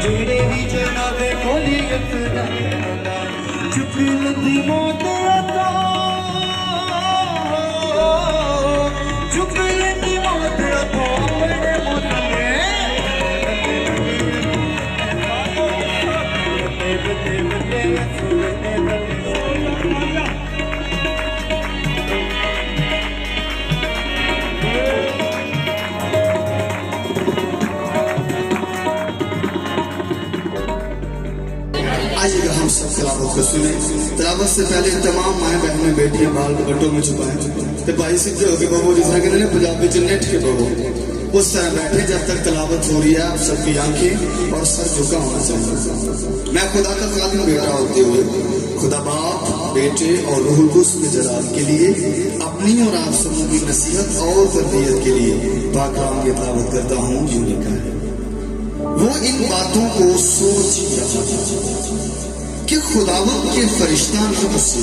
جڑے بھی جناب کولیت چکل دی موت عطا چکل دی موت عطا بڑے مطلے آئیے گا ہم سب تلاوت کو سنیں. تلاوت سے پہلے تمام مائیں بہنیں بیٹیاں بال بٹوں میں چھپائیں تے بھائی سیدھے ہو کے بابو جس طرح کہتے ہیں پنجابی چ نیٹ کے بابو اس طرح بیٹھے جب تک تلاوت ہو رہی ہے. آپ سب کی آنکھیں اور سر جھکا ہونا چاہیے. میں خدا کا خادم بیٹا ہوتے ہوئے خدا باپ بیٹے اور روح القدس کے جلال کے لیے اپنی اور آپ سبوں کی نصیحت اور تربیت کے لیے پاک کلام کی تلاوت کرتا ہوں. یوں لکھا ہے وہ ان باتوں کو سوچ رہا تھا کہ خداوند کے فرشتہ نے اسے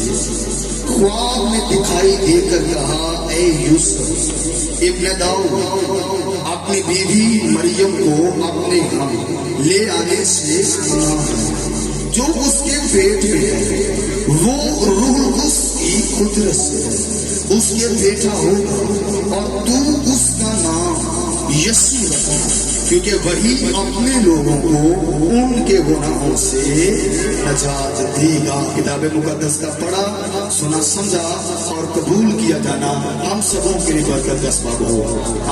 خواب میں دکھائی دے کر کہا اے یوسف ابن داؤد اپنی بیوی مریم کو اپنے گھر لے آنے سے منع ہے. جو اس کے پیٹ میں ہے وہ روح القدس کی قدرت سے اس کے بیٹا ہوگا اور تو اس کا نام یسوع رکھنا کیونکہ وہی اپنے لوگوں کو ان کے گناہوں سے نجات دے گا. کتاب مقدس کا پڑھا سنا سمجھا اور قبول کیا جانا ہم سبوں کے لیے برکت کا سبب ہو.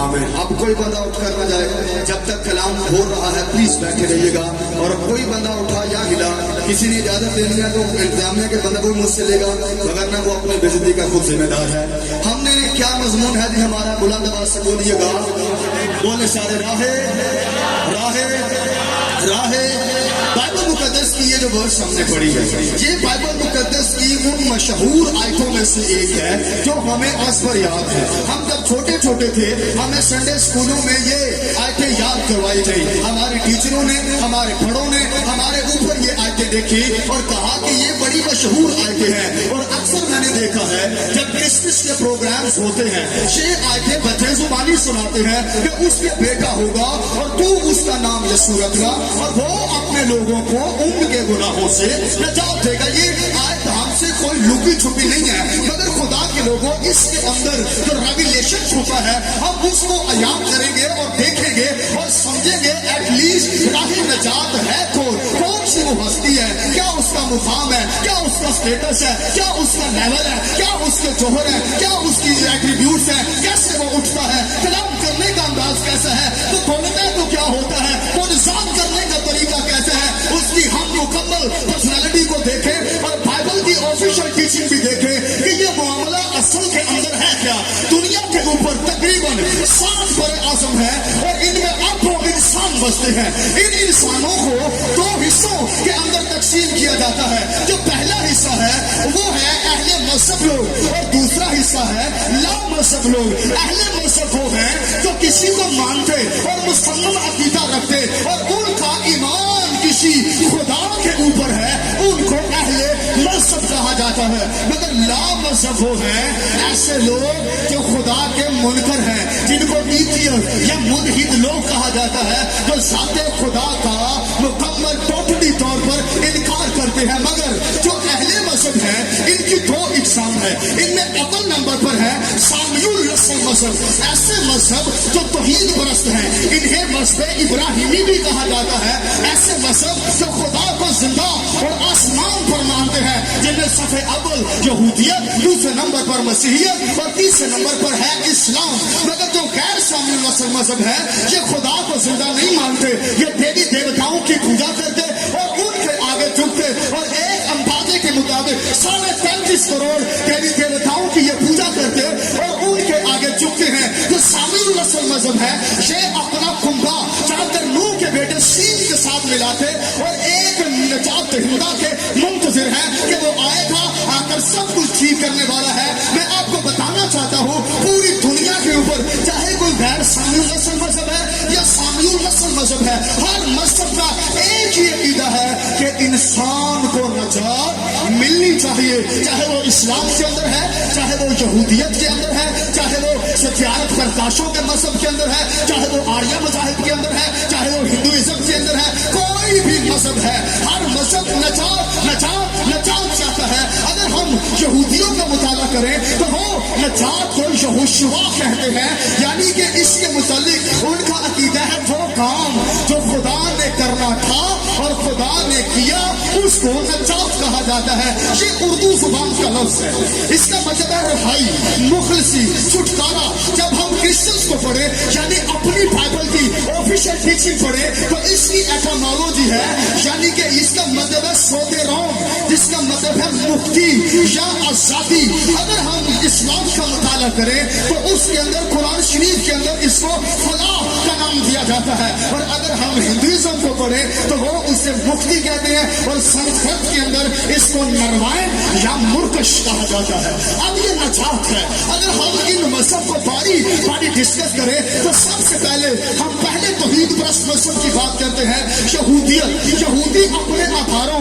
آمین. اب کوئی بندہ اٹھ کر نہ جائے جب تک کلام ہو رہا ہے. پلیز بیٹھے رہیے گا. اور کوئی بندہ اٹھا یا ہلا کسی نے اجازت دینی ہے تو انتظامیہ کے بندہ کوئی مجھ سے لے گا وگرنہ وہ اپنی بے عزتی کا خود ذمہ دار ہے. ہم نے کیا مضمون ہے جی ہمارا بلند آواز سے بولیے گا. بولے سارے راہے راہے راہے. بائبل مقدس کی یہ جو ورس ہم نے پڑھی ہے یہ بائبل مقدس کی ان مشہور آیتوں میں سے ایک ہے جو ہمیں آج پر یاد ہے. ہم جب چھوٹے چھوٹے تھے ہمیں سنڈے اسکولوں میں یہ آیتیں یاد کروائی گئی. ہمارے ٹیچروں نے ہمارے بڑوں نے ہمارے اوپر یہ آیتیں دیکھی اور کہا کہ یہ بڑی مشہور آیتیں ہیں. اور اکثر میں نے دیکھا ہے جب کرسمس کے پروگرامز ہوتے ہیں یہ آیتیں بچے زبانی سناتے ہیں کہ اس کے بیٹا ہوگا اور تو اس کا نام یسوع رکھنا اور وہ اپنے لوگوں کو ان کے گناہوں سے نجات دے گا. یہ آیت ہم سے کوئی لکی چھپی نہیں ہے مگر خدا کے لوگوں اس کے اندر جو ریویلیشن چھپا ہے ہم اس کو عیان کریں گے اور دیکھیں گے اور سمجھیں گے. ایٹ لیسٹ راہ نجات ہے کون سی وہ ہستی ہے, کیا اس کا مقام ہے, کیا اس کا اسٹیٹس ہے, کیا اس کا لیول ہے, کیا اس کے جوہر ہے, کیا اس کی ایٹریبیوٹس ہیں, کیسے وہ اٹھتا ہے, کلام کرنے کا انداز کیسا ہے, وہ بولتا ہے تو کیا ہوتا ہے, وہ نظام کرنے کا طریقہ کیسا ہے. اس کی ہم مکمل پرسنالٹی کو دیکھیں اور بائبل کی آفیشیل ٹیچنگ بھی دیکھیں کہ یہ معاملہ اصل کے اندر ہے کیا. دنیا کے اوپر تقریباً 7 بڑے اعظم ہیں اور ان میں اب وہ انسان بستے ہیں. ان انسانوں کو 2 حصوں کے اندر تقسیم کیا جاتا ہے. جو پہلا حصہ ہے وہ ہے اہل مذہب لوگ اور دوسرا حصہ ہے لا مذہب لوگ. اہل مذہب وہ ہیں جو کسی کو مانتے اور مسلم عقیدہ رکھتے اور ان کا ایمان کسی خدا کے اوپر ہے ان کو اہل مذہب کہا جاتا ہے. مگر لا مذہب وہ ہیں ایسے لوگ جو خدا کے منکر ہیں جن کو ایتھیسٹ یا ملحد لوگ کہا جاتا ہے جو ذات خدا کا مکمل ٹوٹلی طور پر انکار کرتے ہیں. مگر جو اہل مذہب ہیں ان کی 2 اقسام ہے. ان میں اول نمبر پر ہے سامیول رسل مذہب. ایسے مذہب جو توحید پرست ہیں انہیں مذہب ابراہیمی بھی کہا جاتا ہے. ایسے مذہب جو خدا کو زندہ اور آسمان پر مانتے ہیں جن میں صف اول یہودیت, دوسرے نمبر پر مسیحیت اور تیسرے نمبر پر ہے اسلام. مگر جو غیر سامیول رسل مذہب ہے یہ خدا کو زندہ نہیں مانتے, یہ دیوی دیوتاؤں کی پوجا کرتے اور ان کے آگے جھکتے اور ایک اندازے کے مطابق 33.5 کروڑ دیوی دیوتاؤں کی یہ پوجا کرتے اور ان کے آگے جھکتے ہیں. جو سامیول رسل مذہب ہے یہ اپنا کنبا چادر نوح کے بیٹے سین کے ساتھ ملاتے اور ایک نجات دہندہ کے منتظر ہیں کہ وہ آئے گا آ کر سب کچھ ٹھیک کرنے والا ہے. میں آپ کو بتانا چاہتا ہوں پوری دنیا کے اوپر چاہے کوئی غیر سامیول رسل مذہب ہے یا سامیول رسل مذہب ہے ہر مذہب کا ایک ہی عقیدہ ہے کہ انسان کو نجات ملنی چاہیے. چاہے وہ اسلام کے اندر ہے, چاہے وہ یہودیت کے اندر ہے, چاہے وہ ستیارت پرکاشوں کے مذہب کے اندر ہے, چاہے وہ آریہ مذاہب کے اندر ہے, چاہے وہ نجات کو یہوشوا کہتے ہیں، یعنی کہ اس کے متعلق ان کا عقیدہ ہے وہ کام جو خدا نے کرنا تھا اور خدا نے کیا، اس کو نجات کہا جاتا ہے۔ یہ اردو زبان کا لفظ ہے، اس کا مطلب ہے رہائی، مخلصی، چھٹکارا۔ جب ہم کرسچنس کو پڑھے یعنی اپنی بائبل کی آفیشیل ٹیچنگ پڑھے تو اس کی ایٹامالوجی ہے، یعنی کہ اس کا مطلب ہے سودیرون، جس کا مطلب ہے مکتی یا آزادی۔ اگر ہم اسلام کا مطالعہ کریں تو اس کے اندر قرآن شریف کے اندر اس کو فلاح کا نام دیا جاتا ہے، اور اگر ہم ہندوازم کو پڑھیں تو وہ اسے مکتی کہتے ہیں، اور سنسکرت کے اندر اس کو نروائن یا مرکش کہا جاتا ہے۔ اب یہ نجات ہے۔ اگر ہم ان مذہب کو باری ڈسکس کریں تو سب سے پہلے ہم پہلے توحید پرست مذہب کی بات کرتے ہیں، یہودیت۔ یہودی اپنے آدھاروں،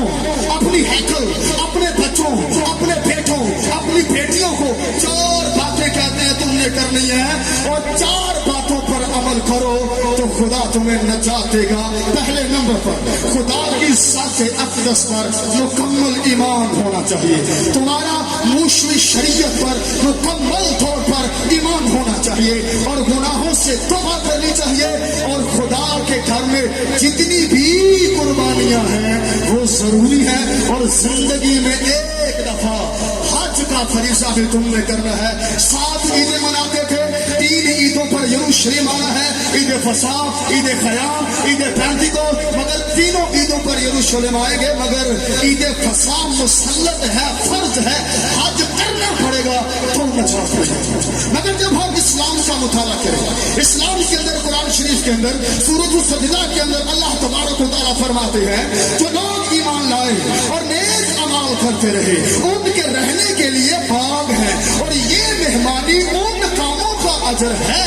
اپنی ہیکل، اپنے بچوں، اپنے بیٹوں، اپنی بیٹیوں کو 4 باتیں کہتے ہیں تم نے کرنی ہے، اور 4 باتوں پر عمل کرو تو خدا تمہیں نجات دے گا۔ پہلے نمبر پر خدا کی ذات اقدس پر مکمل ایمان ہونا چاہیے، تمہارا موشوی شریعت پر مکمل طور پر ایمان ہونا چاہیے، اور گناہوں سے توبہ کرنی چاہیے، اور خدا کے گھر میں جتنی بھی قربانیاں ہیں وہ ضروری ہے، اور زندگی میں ایک دفعہ حج کا فریضہ بھی تم نے کرنا ہے۔ 7 عیدیں مناتے تھے، 3 عیدوں پر یروشلم آنا ہے، عید فصح، عید خیام، عید پینتیکوست، مگر تینوں عیدوں پر یروشلم آئیں گے، مگر عید فصح مسلط ہے، فرض ہے، حج کرنا پڑے گا تو نجات ملے گا۔ مگر جب ہم اسلام کا مطالعہ کریں، اسلام کے اندر قرآن شریف کے اندر سورۃ السجدہ کے اندر اللہ تبارک و تعالیٰ فرماتے ہیں جو لوگ ایمان لائے اور نیک اعمال کرتے رہے ان کے رہنے کے لیے باغ ہے، اور یہ مہمانی ان کاموں کا اجر ہے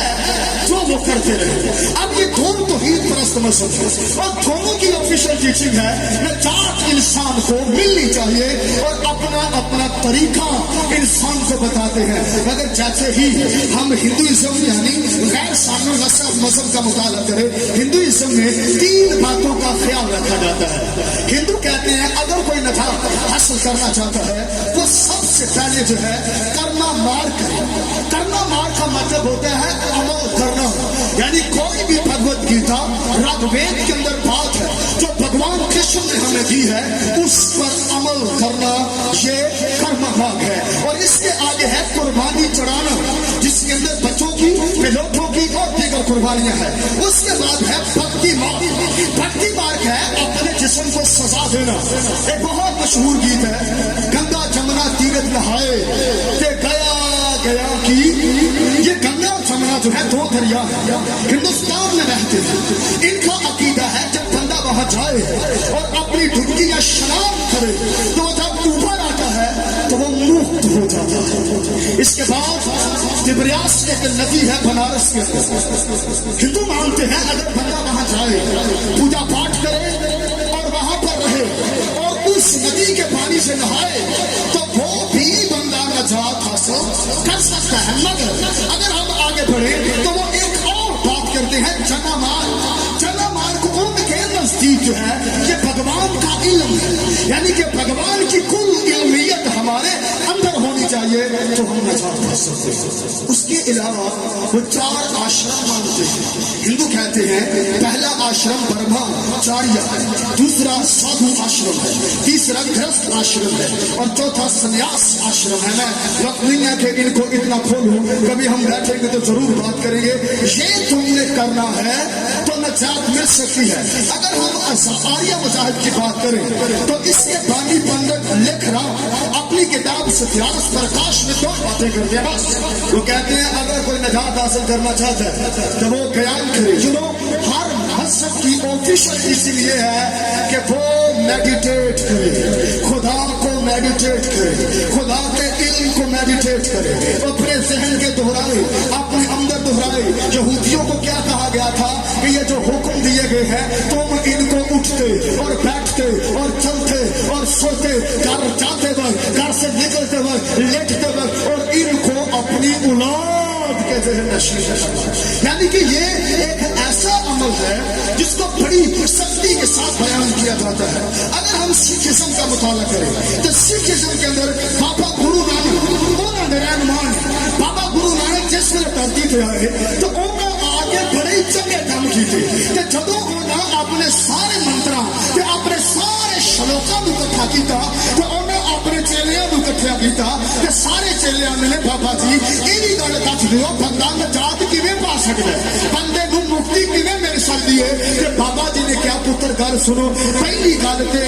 جو وہ کرتے رہے۔ اب یہ دونوں توحید پرست مذہب ہے، اور دونوں کی آفیشیل ٹیچنگ ہے نجات انسان کو ملنی چاہیے، اور اپنا اپنا طریقہ انسان کو بتاتے ہیں۔ مگر جیسے ہی ہم ہندوازم یعنی غیر سامع مذہب کا مطالعہ کریں، ہندوازم میں 3 باتوں کا خیال رکھا جاتا ہے۔ ہندو کہتے ہیں اگر کوئی نجات حاصل کرنا چاہتا ہے تو سب سے پہلے جو ہے کرنا مار کرے۔ کرنا مار کا مطلب ہوتا ہے عمل کرنا، یعنی کوئی بھی بھگوت گیتا رگ وید کے اندر بات ہے جو بھگوان کرشن نے ہمیں دی ہے اس پر عمل کرنا، یہ کرما مارگ ہے۔ اور اس کے آگے ہے قربانی چڑھانا، جس کے اندر بچوں کی، پلوٹوں کی اور دیگر قربانیاں ہیں۔ اس کے بعد ہے بھکتی مارگ۔ بھکتی مارگ ہے اپنے جسم کو سزا دینا۔ ایک بہت مشہور گیت ہے، گنگا جمنا تیرتھ نہائے کہ گیا گیا کی۔ یہ گنگا اور جمنا جو ہے 2 دریا ہندوستان میں رہتے ہیں، ان کا عقیدہ ہے جب بندہ وہاں جائے اور اپنی ڈبکی یا شنان کرے تو جب اوپر آتا ہے تو وہ مفت ہو جاتا ہے۔ اس کے بعد تبریاس ایک ندی ہے بنارس کے اندر، ہندو مانتے ہیں اگر بندہ وہاں جائے، پوجا پاٹ کرے اور وہاں پر رہے اور اس ندی کے پانی سے نہائے تو وہ بھی بندہ نجات حاصل کر سکتا ہے۔ مگر اگر ہم آگے بڑھیں تو وہ ایک اور بات کرتے ہیں جنا مار۔ جنا مار کو ان کے نزدیک جو ہے یہ بھگوان کا علم ہے، یعنی کہ بھگوان کی کل علمیت ہمارے اندر ہونی چاہیے تو ہم نجات پا سکتے ہیں۔ اس کے علاوہ وہ 4 آشرم مانتے ہیں۔ ہندو کہتے ہیں پہلا آشرم برہما چاریہ ہے، دوسرا سادھو آشرم ہے، تیسرا گرہست آشرم ہے، اور چوتھا سنیاس آشرم ہے۔ میں وقت نہیں ہے کہ ان کو اتنا کھولوں، کبھی ہم بیٹھیں گے تو ضرور بات کریں گے۔ یہ تم نے کرنا ہے تو نجات مل سکتی ہے۔ اگر ہم آریہ مذاہب کی بات کریں تو اس کے بانی پنڈت لکھ رہا اپنی کتاب ستیاس پرکاش میں 2 باتیں کرتے ہیں بس۔ وہ کہتے ہیں اگر کوئی نجات حاصل کرنا چاہتا ہے تو وہ قیام کرے۔ چلو ہر مذہب کی آفیشیل اسی لیے ہے کہ وہ میڈیٹیٹ کرے، خدا کو میڈیٹیٹ کرے، خدا کے علم کو میڈیٹیٹ کرے، اپنے ذہن کے دہرائے، اپنے اندر دہرائے۔ یہودیوں کو کیا کہا گیا تھا کہ یہ جو حکم دیے گئے ہیں تم ان کو اٹھتے اور بیٹھتے اور چلتے اور سوتے، گھر جاتے وقت، گھر سے نکلتے وقت، لیٹتے وقت، اور ان کو اپنی اولاد کے ذہن نشین کرنا۔ یعنی کہ یہ ایک ایسا عمل ہے جس کو بڑی سختی کے ساتھ بیان کیا جاتا ہے۔ اگر ہم سکھزم کا مطالعہ کریں تو سکھزم کے اندر بابا گرو نانک رہنمان، بابا इस धरती ते आए तो उन्हें आके बड़े ही चंगे काम किए ते जदों उन्हें अपने सारे मंत्रा ते अपने सारे श्लोकां नूं इकट्ठा कीता ते उन्हें अपने चेलियां नूं इकट्ठा कीता ते सारे चेलियां ने बाबा जी इहदी गल दस दिओ बंदा नजात किवें पा सकदा है, बंदे नूं मुक्ति किवें मिल सकदी है। ते बाबा जी ने क्या पुत्र गल सुनो, पहली गल ते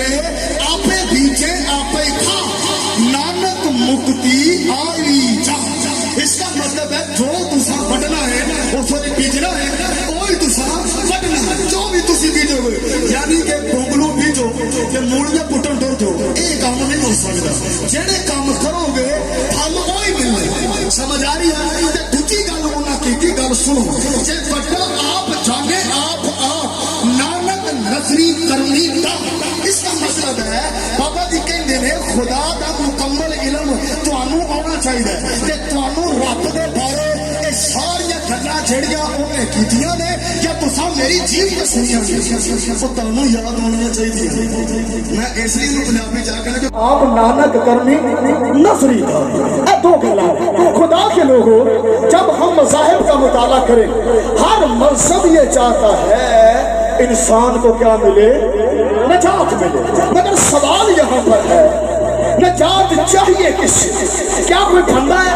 आपे बीजे आपे खा, नानक मुक्ति आई जा। इसका मतलब है जो तुसा बढ़ना है उसको बीजना है, वही तुसा बढ़ना है। जो भी तुसी बीजोगे यानी कि गोंगलू बीजो ते मूलियां पुट्टन डर जो, ये काम नहीं हो सकता। जेड़े काम करोगे फल वही मिलने। समझ आ रही है? ते दूजी गल उन्हां की गल सुनो, जे बड़ा आप जाने आप नानक नजरी करनी दा। इसका मतलब है बाबा जी कहते हैं खुदा का मुकम्मल इलम तुहानू आना चाहिए ते तुहानू रब दे बारे ये सारियां गल्लां जेड़ियां उन्हें कीतियां ने या तुसां मेरी जीभ ते सुनियां ने वो तुहानू याद होनी चाहिए। मैं इसलिए इन्हू पंजाबी च आखना कि आप नानक करनी नजरी था। ये दो गल्लां खुदा के लोगों, जब हम मज़ाहिब का मुताला करें, हर मजहब ये चाहता है इंसान को क्या मिले, नजात मिले। मगर सवाल यहाँ पर है नजात चाहिए किससे? क्या कोई धंधा है,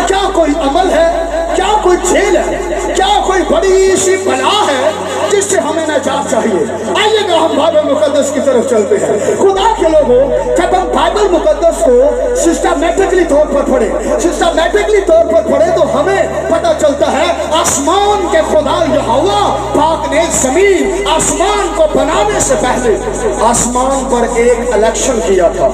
क्या कोई अमल है, क्या कोई जेल है, क्या कोई बड़ी सी बला है जिससे हमें नजात चाहिए? आइएगा हम बाइबल मुकद्दस की तरफ चलते हैं। खुदा के लोगों, जब हम बाइबल मुकद्दस को सिस्टमैटिकली तौर पर पढ़े तो हमें पता चलता है आसमान के खुदा यहोवा पाक ने जमीन आसमान को बनाने से पहले आसमान पर एक इलेक्शन किया था।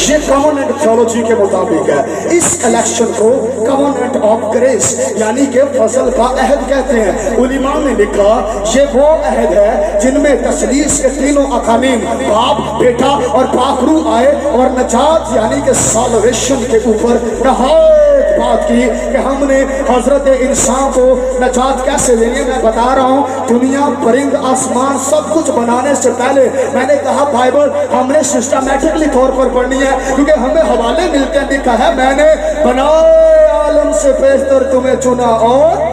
ये कॉवेनेंट थियोलॉजी के मुताबिक है। इस इलेक्शन को कॉवेनेंट ऑफ ग्रेस यानी कि फजल का अहद कहते हैं। उलिमा ने लिखा ये वो अहद है जिनमें तसलीस के तीनों अकानीम बाप, बेटा और पाकरू आए और नजात यानी कि साल्वेशन के ऊपर नहायत बात की कि हमने हजरत इंसान को नजात कैसे देनी है। मैं बता रहा हूँ दुनिया, परिंद, आसमान सब कुछ बनाने से पहले मैंने कहा बाइबल हमने सिस्टमैटिकली तौर पर पढ़नी है क्योंकि हमें हवाले मिलते हैं। लिखा है मैंने बनाए आलम से बेहतर तुम्हें चुना और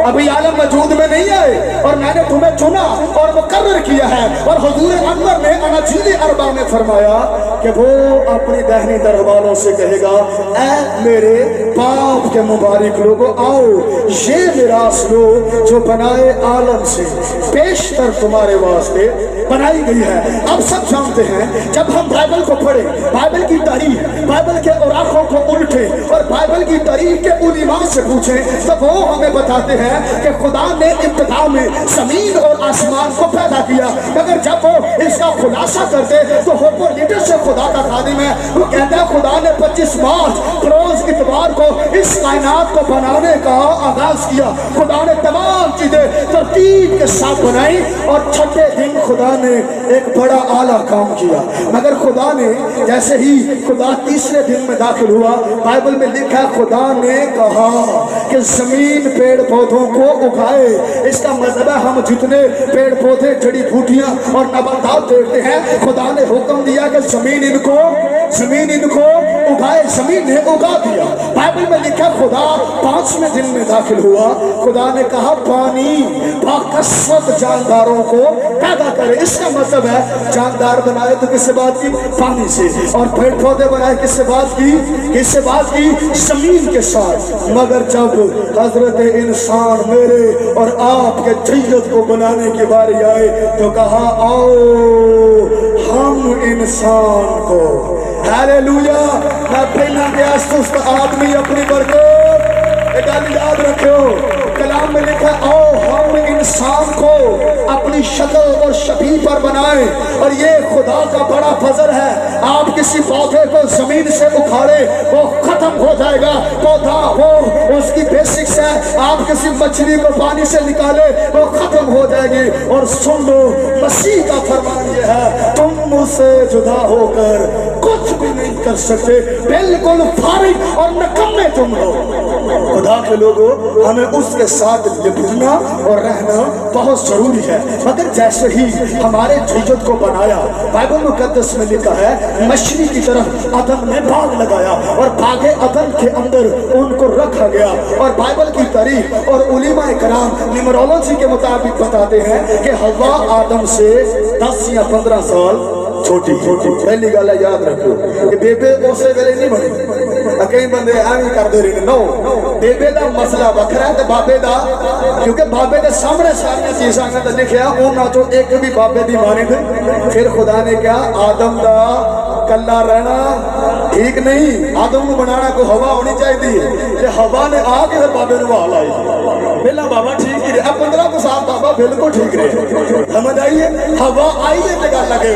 अभी आलम वजूद में नहीं आए और मैंने तुम्हें चुना और मुकर्रर किया है। और हुजूर अनवर ने अनाजील अरबा में फरमाया कि वो अपनी दहनी दरबारों से कहेगा ऐ मेरे बाप के मुबारक लोगों आओ ये मिरास लो जो बनाए आलम से बेशतर तुम्हारे वास्ते बनाई गई है। अब सब जानते हैं जब हम बाइबल को पढ़े, बाइबल की तारीख, बाइबल के औराखों को उल्टे और बाइबल की तारीख के उलिमा से पूछें तो वो हमें बताते हैं कि खुदा ने इब्तिदा में जमीन और आसमान को पैदा किया। मगर जब वो इसका खुलासा करते तो होपोलिटिस से खुदा का खादिम है, वो कहता है खुदा ने 25 मार्च रोज इतवार को इस कायनात को बनाने का आगाज किया। खुदा ने तमाम चीजें तरतीब के साथ बनाई और छठे दिन खुदा ने एक बड़ा आला काम किया। मगर खुदा ने जैसे ही खुदा तीसरे दिन में दाखिल हुआ, बाइबल में लिखा है खुदा ने कहा कि जमीन पेड़ पौधों को उगाए। इसका मतलब है हम जितने पेड़ पौधे, जड़ी बूटियां और नबातात देखते हैं खुदा ने हुक्म दिया कि जमीन इनको उगाए। जमीन ने उगा दिया। बाइबल में लिखा खुदा 5वें दिन में दाखिल हुआ। खुदा ने कहा पानी बाकसरत जानदारों को पैदा करे। इसका मतलब है जानदार बनाए तो किससे बात की? पानी से। और पेड़ पौधे बनाए किससे बात की? जमीन के साथ। मगर जब हजरत इंसान मेरे और आपके जन्नत को बनाने की बारी आए तो कहा आओ हम इंसान को, हालेलुया। मैं पहला गया सुस्त आदमी अपनी बरकत, एक गल याद रखो कलाम में लिखा आओ हम इंसान को अपनी शक्ल और शबीह पर बनाए। और ये खुदा का बड़ा फजल है। आप किसी पौधे को जमीन से उखाड़े वो खत्म हो जाएगा, पौधा वो उसकी बेसिक्स है। आप किसी मछली को पानी से निकाले वो खत्म हो जाएगी। और सुन लो मसीह का फरमान ये है तुम मुझसे जुदा होकर कुछ भी नहीं कर सकते, बिल्कुल फारिग और नकम्मे तुम हो। खुदा के लोगों, हमें उसके साथ लिपटना और रहना बहुत जरूरी है। मगर जैसे ही हमारे इज्जत को बनाया, बाइबल मुकद्दस में लिखा है मछली की तरफ अदन ने भाग लगाया और भागे अदन के अंदर उनको रखा गया। और बाइबल की तारीख और उलीमा कराम न्यूमरोलॉजी के मुताबिक बताते हैं कि हवा आदम से 10 या 15 साल छोटी। पहली गल याद रखो कि बेबे उसे वेले नहीं बनी। कई बंदे एवं करते रहे नो, बेबे का मसला वखरा है बाबे का, क्योंकि बाबे के सामने सारी चीजा तो लिखा उन्होंने चो एक भी बाबे की मानी थी। फिर खुदा ने कहा आदम का कला रहना ठीक नहीं, आदम को बनाना कोई हवा होनी चाहिए। हवा ने आके बाबे ने बहा लाई। पहला बाबा ठीक ही रहा, 15 साल बाबा बिल्कुल ठीक रहे। समझ आइए, हवा आई है तो गल लगे।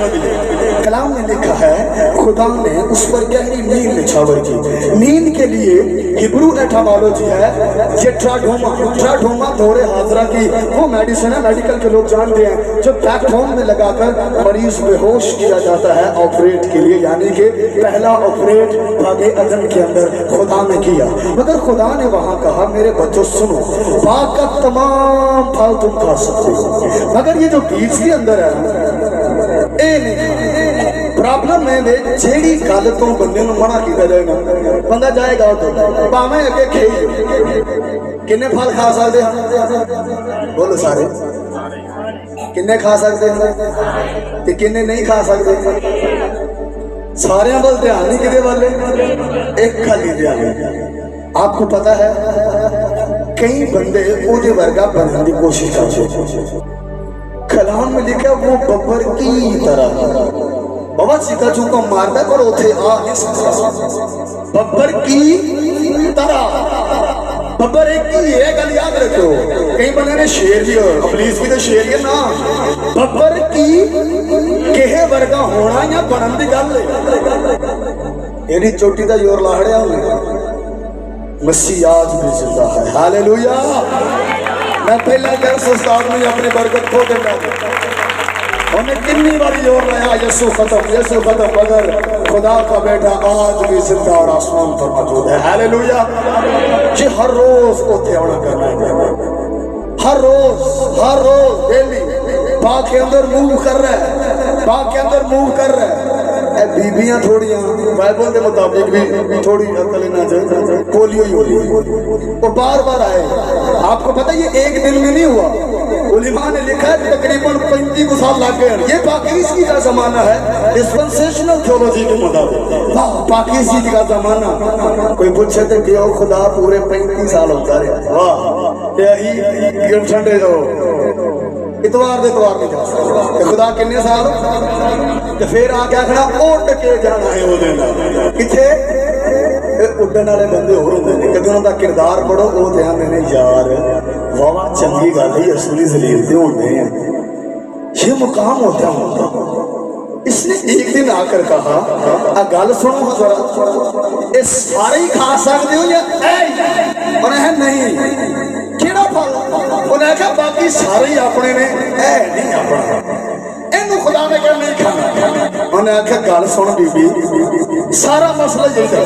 कलाम में लिखा है खुदा ने उस पर गहरी नींद निछावर की। नींद के लिए हिब्रू एटामोलॉजी है ये ट्राडोमा दौरे हाजरा की वो मेडिसिन है, मेडिकल के लोग जानते हैं, जो प्लेटफॉर्म में लगाकर मरीज बेहोश किया जाता है ऑपरेट के लिए। यानी कि पहला ऑपरेट भागे अदन के अंदर खुदा ने किया। मगर खुदा ने वहां कहा मेरे बच्चों सुनो, बाग का तमाम फल तुम खा सकते हो, मगर ये जो बीज के अंदर है ए नहीं। प्रॉब्लम है वे जेड़ी गल तो बंदे नूं मना किया जाए ना, बंदा जाएगा तो भावें अगे खेई। किन्ने फल खा सकते हैं? बोलो सारे। किन्ने खा सकते हैं ते किन्ने नहीं खा सकते? सारे वाल ध्यान नहीं किते वाले, एक खाली ध्यान। आपको पता है कई बंदे ओदे वर्गा बनने की कोशिश करते। कलाम में लिखा वो बब्बर की तरह बाबा चिका चूका मारता पर उठे आ बब्बर की तरह। बब्बर एक ही है, गल याद रखो। कई बंदे ने शेर भी हो, पुलिस भी तो शेर है ना। बब्बर की केहे वर्गा होना या बनन की गल है। एडी चोटी का जोर लाहड़िया मसीह आज भी जिंदा है। हालेलुया। मैं पहला दर्स उस्ताद ने अपनी बरकत खो देता, उन्हें कितनी बारी जोर लाया यीशु खत्म, मगर खुदा का बेटा आज भी जिंदा और आसमान पर मौजूद है। हालेलुया। जी हर रोज उठे आना करना है, हर रोज डेली बाग के अंदर मूव कर रहा है, बाग के अंदर मूव कर रहा है। बीबियां थोड़ियां बाइबल के मुताबिक भी थोड़ी अकल ना चाहिए, पोलियो ही होली वो बार बार आए। आपको पता ये एक दिन में नहीं हुआ। उलिमा ने लिखा है तकरीबन 35 साल लग गए। ये पाकिस्तान का जमाना है डिस्पेंसेशनल थ्योलॉजी के मुताबिक, पाकिस्तान का जमाना। कोई पूछे तो क्यों खुदा पूरे 35 साल होता रहे। वाह यही ठंडे जाओ इतवार दे इतवार नहीं जा सकते। खुदा किन्ने साल तो फिर आके आखना उड़ के जाना है वो दिन किथे। उड़न वाले बंदे होर होंदे ने, कभी उन्होंने किरदार पढ़ो वो ध्यान देने यार वाह चंगी गल है असली जलील ते होंदे हैं, ये मुकाम होता है। इसने एक दिन आकर कहा आ गल सुनो जरा, ये सारे ही खा सकते हो या उन्हें नहीं केड़ा फल? उन्हें कहा बाकी सारे ही अपने ने नहीं अपना, इनू खुदा ने क्या नहीं खाना। उन्हें आख्या गल सुन बीबी सारा मसला यही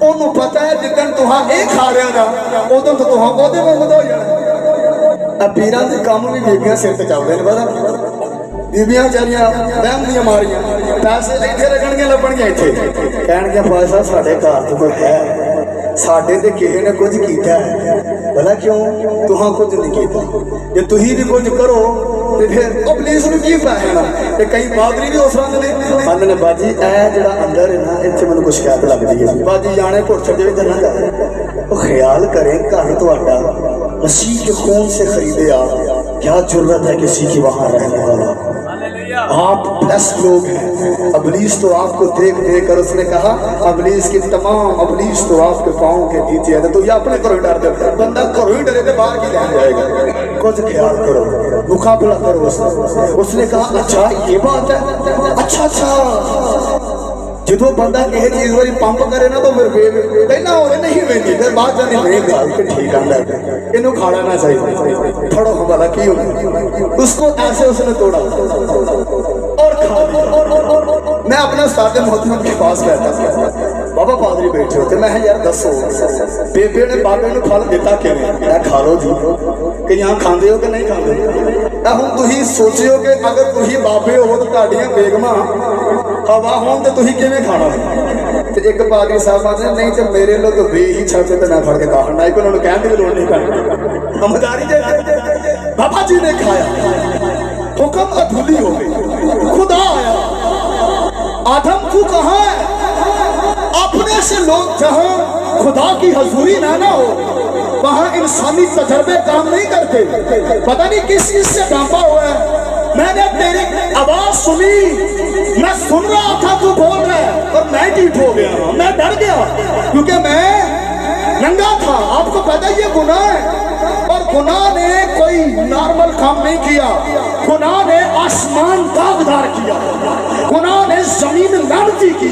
ओनू पता है जिदन तुहां ये खा रहे ना उदों तो तुहां ओदे वांग हो जाना। पीरां दे काम भी बीबियां सिर ते चलदे ने, पता बीबियां बेचारियां वहम दियां मारियां पैसे इत्थे लगणगे लभणगे इत्थे कहणगे पैसा साडे घर तो कोई है, साडे ते किसी ने कुछ किया है। भला क्यों तुहां कुछ नहीं किया, जे तुही भी कुछ करो तो फिर पुलिस नूं की पैना। ते कई पादरी भी उस रंग ने आंदे ने बाजी ए जेड़ा अंदर है ना इत्थे मैनूं कुछ शिकायत लगदी है, बाजी जाने घुट छड्डे ते ना कर। ओ ख्याल करें घर तुहाडा मसीह के खून से खरीदे आप, क्या जरूरत है किसी की वहां रहने वाला। आप ब्लेस्ड लोग हैं। अबलीस तो आपको देख देख कर उसने कहा अबलीस की तमाम अबलीस तो आपके पाँव के नीचे है। तो ये अपने घरों डर दे, बंदा घरों ही डरे तो बाहर की लैन जाएगा। कुछ ख्याल करो, मुकाबला करो। उसने कहा अच्छा ये बात है, अच्छा जो बंदा किसी चीज वाली पंप करे ना तो फिर पहला हो नहीं वेंदी फिर बाद जानी नहीं ठीक आंदा इनू खाना ना चाहिए। थोड़ा वाला की उसको ऐसे उसने तोड़ा और खा लिया। मैं अपने उस्ताद मोहतरम के पास बैठा बाबा पादरी बैठे होते मैं यार दसो बेबे ने बाबे ने फल दिता किवें मैं खा लो जी कि यहाँ खांदे हो कि नहीं खांदे हुण तुसीं सोचियो कि अगर तुसीं बाबे हो तो तुहाडीआं बेगमां हवा होण ते तुसीं किवें खाना ते एक पादरी साहब आखदे नहीं ते मेरे लोग वे ही छड़ते ते मैं फड़ के खा ना कोई उन्होंने कहने की लोड़ नहीं पैनी समझदारी जे बाबा जी ने खाया हुक्म अधूरी हो गई खुदा आया आदम तू कहाँ है अपने से लोग जहाँ खुदा की हजूरी ना हो वहाँ इंसानी तजर्बे काम नहीं करते पता नहीं किस चीज से डांपा हुआ है मैंने तेरी आवाज सुनी मैं सुन रहा था तू बोल रहा है और मैं ठीक हो गया मैं डर गया क्योंकि मैं नंगा था आपको पता ये गुनाह है और गुनाह ने कोई नॉर्मल काम नहीं किया गुनाह ने आसमान दागदार किया गुनाह ने जमीन लानती की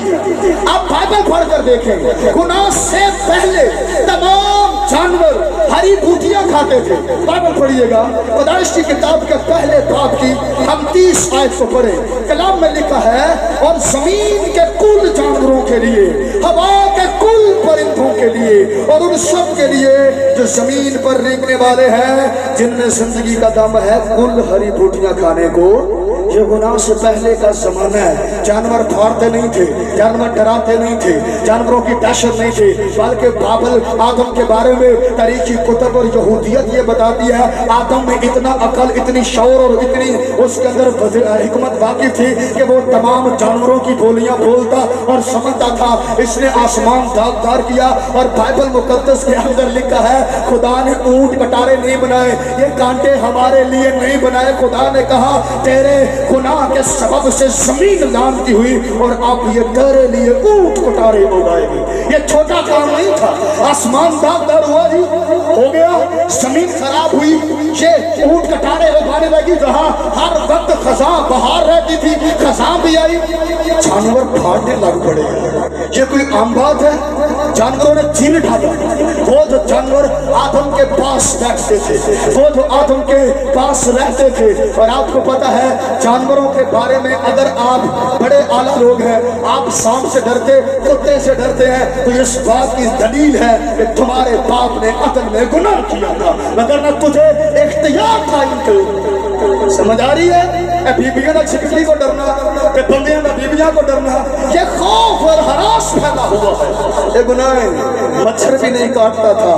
आप बाइबल पढ़कर देखेंगे गुनाह से पहले तमाम जानवर हरी बूटियां खाते थे बाइबल पढ़िएगा पैदाइश की किताब के पहले बाब की हम 30 आयत को पढ़े कलाम में लिखा है और जमीन के कुल जानवरों के लिए हवा के कुल परिंदों के लिए और उन सब के लिए जो जमीन पर रेंगने वाले हैं जिनमें जिंदगी का दम है कुल हरी बूटियां खाने को ये गुनाह से पहले का जमाना है जानवर फाड़ते नहीं थे जानवर डराते नहीं थे जानवरों की दहशत नहीं थी बल्कि बाबल आदम के बारे में तारीखी कुतब और यहूदियत ये बताती है आदम में इतना अकल इतनी शौर और इतनी उसके अंदर हिकमत वाकिफ थी कि वो तमाम जानवरों की बोलियां बोलता और समझता था इसने आसमान दागदार किया और बाइबल मुकद्दस के अंदर लिखा है खुदा ने ऊंट कटारे नहीं बनाए ये कांटे हमारे लिए नहीं बनाए खुदा ने कहा तेरे गुनाह के सबब से जमीन लानती हुई और अब ये तेरे लिए ऊंट कटारे उगाएगी ये छोटा काम नहीं था आसमान दागदार हुआ जी हो गया जमीन खराब हुई ये ऊंट कटारे उगाने लगी जहां हर वक्त खजा बहार रहती थी खजा भी आई जानवर फाड़ने लग पड़े ये कोई आम बात है जानवरों ने चीन ढाला वो जो जानवर आदम के पास बैठते थे वो जो आदम के पास रहते थे और आपको पता है जानवरों के बारे में अगर आप बड़े आला लोग हैं आप सांप से डरते कुत्ते से डरते हैं तो इस बात की दलील है कि तुम्हारे बाप ने अकल में गुनाह किया था मगर न तुझे इख्तियार था इनके समझ आ रही है बीबियों का छिपकली को डरना बंदियों का बीबियां को डरना ये खौफ और हरास फैला हुआ है ये गुनाह है मच्छर भी नहीं काटता था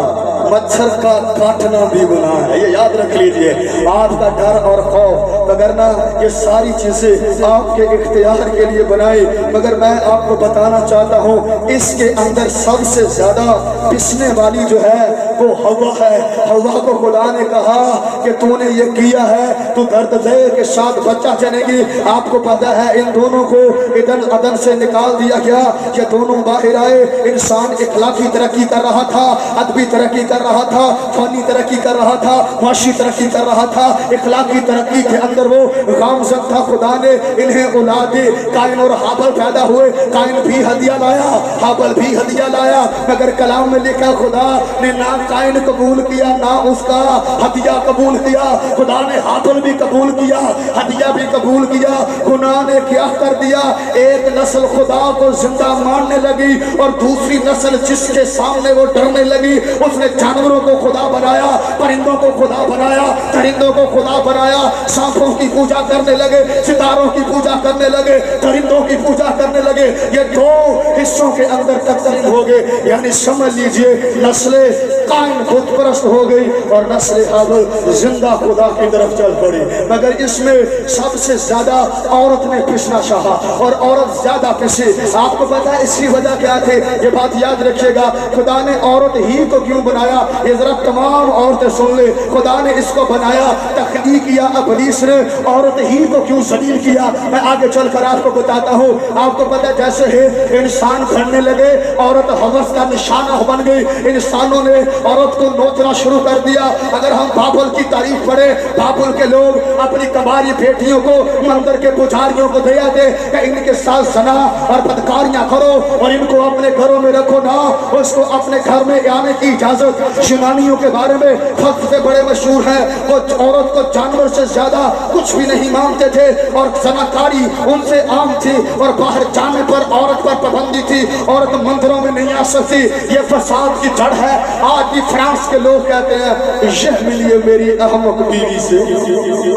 मच्छर का काटना भी गुनाह है ये याद रख लीजिए आपका डर और खौफ मगर ना ये सारी चीजें आपके इख्तियार के लिए बनाई मगर मैं आपको बताना चाहता हूँ इसके अंदर सबसे ज्यादा पिसने वाली जो है वो हवा है हवा को खुदा ने कहा कि तूने ये किया है तू दर्द दे के साथ बच्चा जनेगी आपको पता है इन दोनों को इधर अदन से निकाल दिया गया ये दोनों बाहर आए इंसान इखलाकी तरक्की कर रहा था अदबी तरक्की कर रहा था फानी तरक्की कर रहा था माशी तरक्की कर रहा था इखलाकी तरक्की के अंदर वो गामजद था खुदा ने इन्हें औलादे काइन और हाबल पैदा हुए काइन भी हदिया लाया हाबल भी हदिया लाया मगर कलाम में लिखा खुदा ने ना काइन कबूल किया ना उसका हदिया कबूल किया खुदा ने हाबल भी कबूल किया हदिया भी कबूल किया गुनाह ने क्या कर दिया एक नस्ल खुदा को जिंदा मानने लगी और दूसरी नस्ल जिसके सामने वो डरने लगी उसने जानवरों को खुदा बनाया परिंदों को खुदा बनाया परिंदों को खुदा बनाया सांपों की पूजा करने लगे सितारों की पूजा करने लगे परिंदों की पूजा करने लगे ये दो हिस्सों के अंदर तकसीम हो गए यानी समझ लीजिए नस्ले कायन खुद परस्त हो गई और नस्ले हाबल जिंदा खुदा की तरफ चल पड़ी मगर इसमें सबसे ज्यादा औरत ने पिसना चाहा और औरत ज्यादा पिसी आपको पता है इसकी वजह क्या थी ये बात याद रखिएगा खुदा ने औरत ही को क्यों बनाया ये जरा तमाम औरतें सुन ले खुदा ने इसको बनाया तख्लीक किया इब्लीस ने औरत ही को क्यों जलील किया मैं आगे चलकर आपको बताता हूँ आपको पता जैसे है इंसान कुरान पढ़ने लगे, औरत हवस का निशाना बन गई। इंसानों ने औरत को नोचना शुरू कर दिया। अगर हम बाबुल की तारीफ पढ़े, बाबुल के लोग अपनी कबारी बेटियों को मंदिर के पुजारियों को दिया दे कि इनके साथ जना और बदकारियां करो और इनको अपने घरों में रखो ना, उसको अपने घर में आने की इजाजत। यूनानियों के बारे में फलसफे बड़े मशहूर हैं, वो औरत को जानवर से ज्यादा कुछ भी नहीं मानते थे और जनाकारी उनसे आम थी और बाहर जाने पर औरत पर पाबंदी थी, औरत मंदिरों में नहीं आ सकती। ये फसाद की जड़ है। आज भी फ्रांस के लोग कहते हैं यह मिली है मेरी अहमक बीवी से।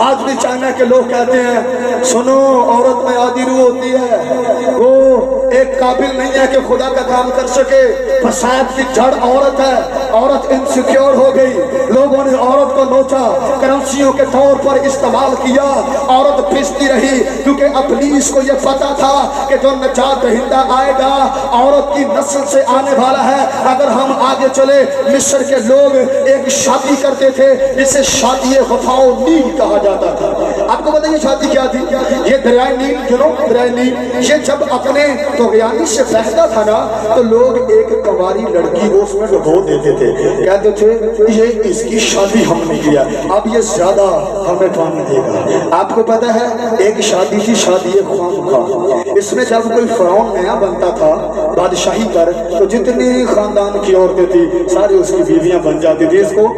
आज भी चाइना के लोग कहते हैं सुनो औरत में आधी रूह होती है, वो एक काबिल नहीं है कि खुदा का काम कर सके। फसाद की जड़ औरत है। औरत इनसिक्योर हो गई, लोगों ने औरत को नोचा, करेंसियों के तौर पर इस्तेमाल किया। औरत पिसती रही क्योंकि अबलीस को यह पता था कि जो नजात दहिंदा आएगा औरत की नस्ल से आने वाला है। अगर हम आगे चले, मिस्र के लोग एक शादी करते थे जिसे शादी वफाओ नील कहा जाता था। आपको बताइए शादी क्या थी? ये दरियाए नील, दरियाए नील, ये जब अपने तोगयानी से बहता था ना तो लोग एक कंवारी लड़की को उसमें डुबो देते थे, कहते थे ये इसकी शादी हमने किया, अब ये ज्यादा हमें पानी देगा। आपको पता है एक शादी थी, शादी ख्वाम, इसमें जब कोई फरौन नया बनता था बादशाही कर, तो जितनी खानदान की औरतें थी सारी उसकी बीवियां बन जाती थी। इसको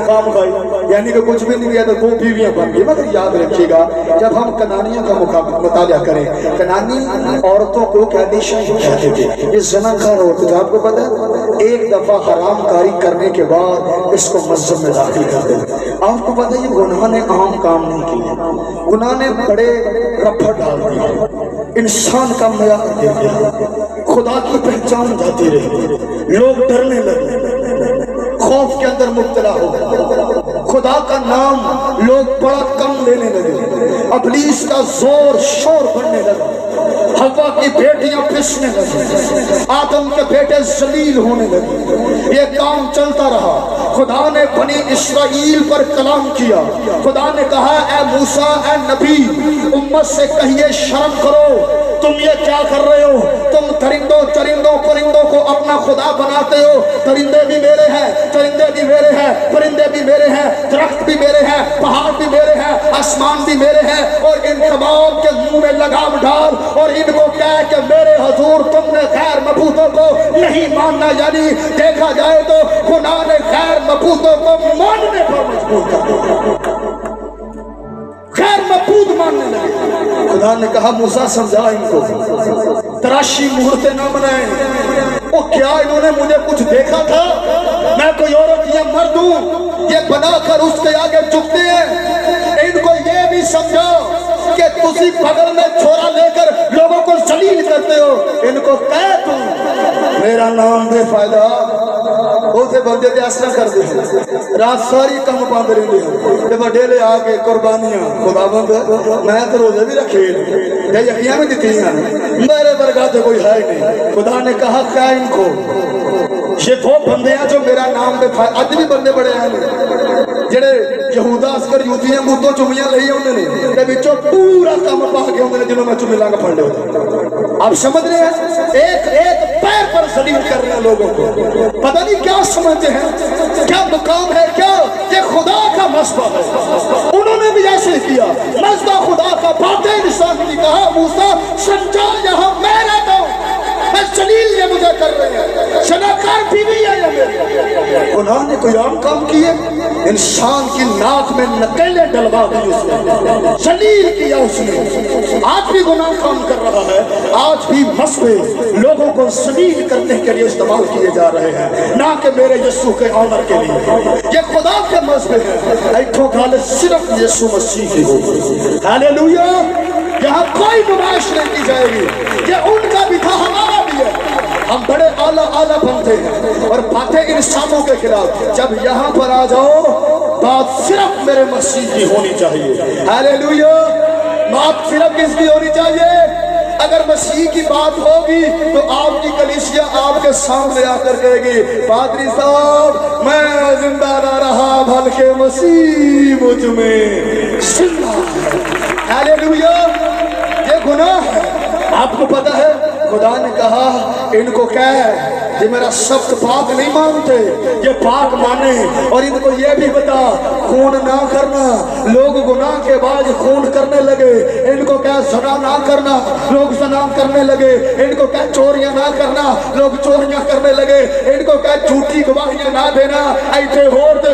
काम खाई, यानी कि कुछ भी नहीं किया तो वो बीवियां बन गई। मगर याद रखिएगा जब हम कनानियों का मुताबिया करें, कनानी औरतों को कहते थे, ये ज़नाकार औरतें थे। आपको पता है एक दफा हराम कारी करने के बाद इसको मस्जिद में दाखिल कर दे। आपको पता है ये गुनाह ने आम काम नहीं किया, गुनाह ने बड़े रफ्फड़ डाल दिए, इंसान का मयार दे दिया, खुदा की पहचान जाती रही, लोग डरने लगे, खौफ के अंदर मुब्तला हो गए, खुदा का नाम लोग बड़ा कम लेने लगे, अबलीस का जोर शोर बढ़ने लगा, हवा की बेटियां पिसने लगी, आदम के बेटे जलील होने लगे। ये काम चलता रहा। खुदा ने बनी इस्राइल पर कलाम किया। खुदा ने कहा ऐ मूसा, ऐ नबी, उम्मत से कहिए शर्म करो, तुम ये क्या कर रहे हो? तुम दरिंदों चरिंदों परिंदों को अपना खुदा बनाते हो। दरिंदे भी मेरे हैं, चरिंदे भी मेरे हैं, परिंदे भी मेरे हैं, दरख्त भी मेरे हैं, पहाड़ भी मेरे हैं, आसमान भी मेरे हैं, और इन तमाम के मुंह में लगाम डाल और इनको कह कि मेरे हुजूर तुमने गैर मबूतों को नहीं मानना। यानी देखा जाए तो खुदा ने गैर मबूतों को मानने पर मजबूर कर दिया, गैर मबूत मानने लगे। खुदा ने कहा मूसा समझा इनको, तराशी मुहूर्तें न बनाए। वो क्या इन्होंने मुझे कुछ देखा था? मैं कोई औरत या मर्द हूं, ये बनाकर उसके आगे झुकते हैं। इनको ये भी समझो कि तुसी बगल में छोरा लेकर लोगों को जलील करते हो। इनको कह तुम मेरा नाम बेफायदा उसे बंदे ते असर कर दे, रात सारी कम पाते रहते ते बड़े ले आके कुर्बानियां खुदाबंद मैं तो रोजे भी रखे ते यकियां भी दी मेरे वर्गा तो कोई है नहीं। खुदा ने कहा क्या इनको, ये वो बंदे हैं जो मेरा नाम बेफायदा। अज भी बंदे बड़े हैं जेड़े यहूदा असकर यूदियां मुद्दों चुमियां लई आउंदे ने ते विचों पूरा काम पा के आउंदे ने जिन्हों मैं चुमी लांग फड़ लिया। आप समझ रहे हैं? एक एक पैर पर जलील कर रहे हैं लोगों को। पता नहीं क्या समझते हैं, क्या मुकाम है, क्या ये खुदा का मसबा है। उन्होंने भी ऐसे किया, मसबा खुदा का। बातें इंसान ने कहा मूसा समझा यहाँ मैं रहता हूँ, मैं जलील ये मुझे कर रहे हैं, शनाकार बीवी है ये मेरी। उन्होंने कोई आम काम किए, इंसान की नाक में नकेलें डलवा दी उसने, जलील किया उसने। आज भी गुनाह काम कर रहा है। आज भी मसबे लोगों को जलील करने के लिए इस्तेमाल किए जा रहे हैं, ना कि मेरे यीशु के ऑनर के लिए। ये खुदा के मसबे हैं। ऐठो गाल सिर्फ यीशु मसीह की होगी। हालेलुया। यहाँ कोई नुमाइश नहीं की जाएगी। ये उनका भी था, हमारा भी है। हम बड़े आला आला बनते हैं और बातें इंसानों के खिलाफ। जब यहाँ पर आ जाओ बात सिर्फ मेरे मसीह की होनी चाहिए। हालेलुया। बात सिर्फ किसकी होनी चाहिए? अगर मसीह की बात होगी तो आपकी कलीसिया आपके सामने आकर कहेगी पादरी साहब मैं जिंदा ना रहा बल्कि मसीह मुझ में जिंदा है। हालेलुया। ये गुनाह है। आपको पता है خدا نے کہا ان کو کہہ یہ میرا شبد پاک نہیں مانتے، یہ پاک مانے، اور ان کو یہ بھی بتا خون نہ کرنا، لوگ گناہ کے بعد خون کرنے لگے، ان کو کہہ زنا نہ کرنا، لوگ زنا کرنے لگے، ان کو کہہ چوریاں نہ کرنا، لوگ چوریاں کرنے لگے، ان کو کہہ جھوٹی گواہیاں نہ دینا، ایتھے ہوتے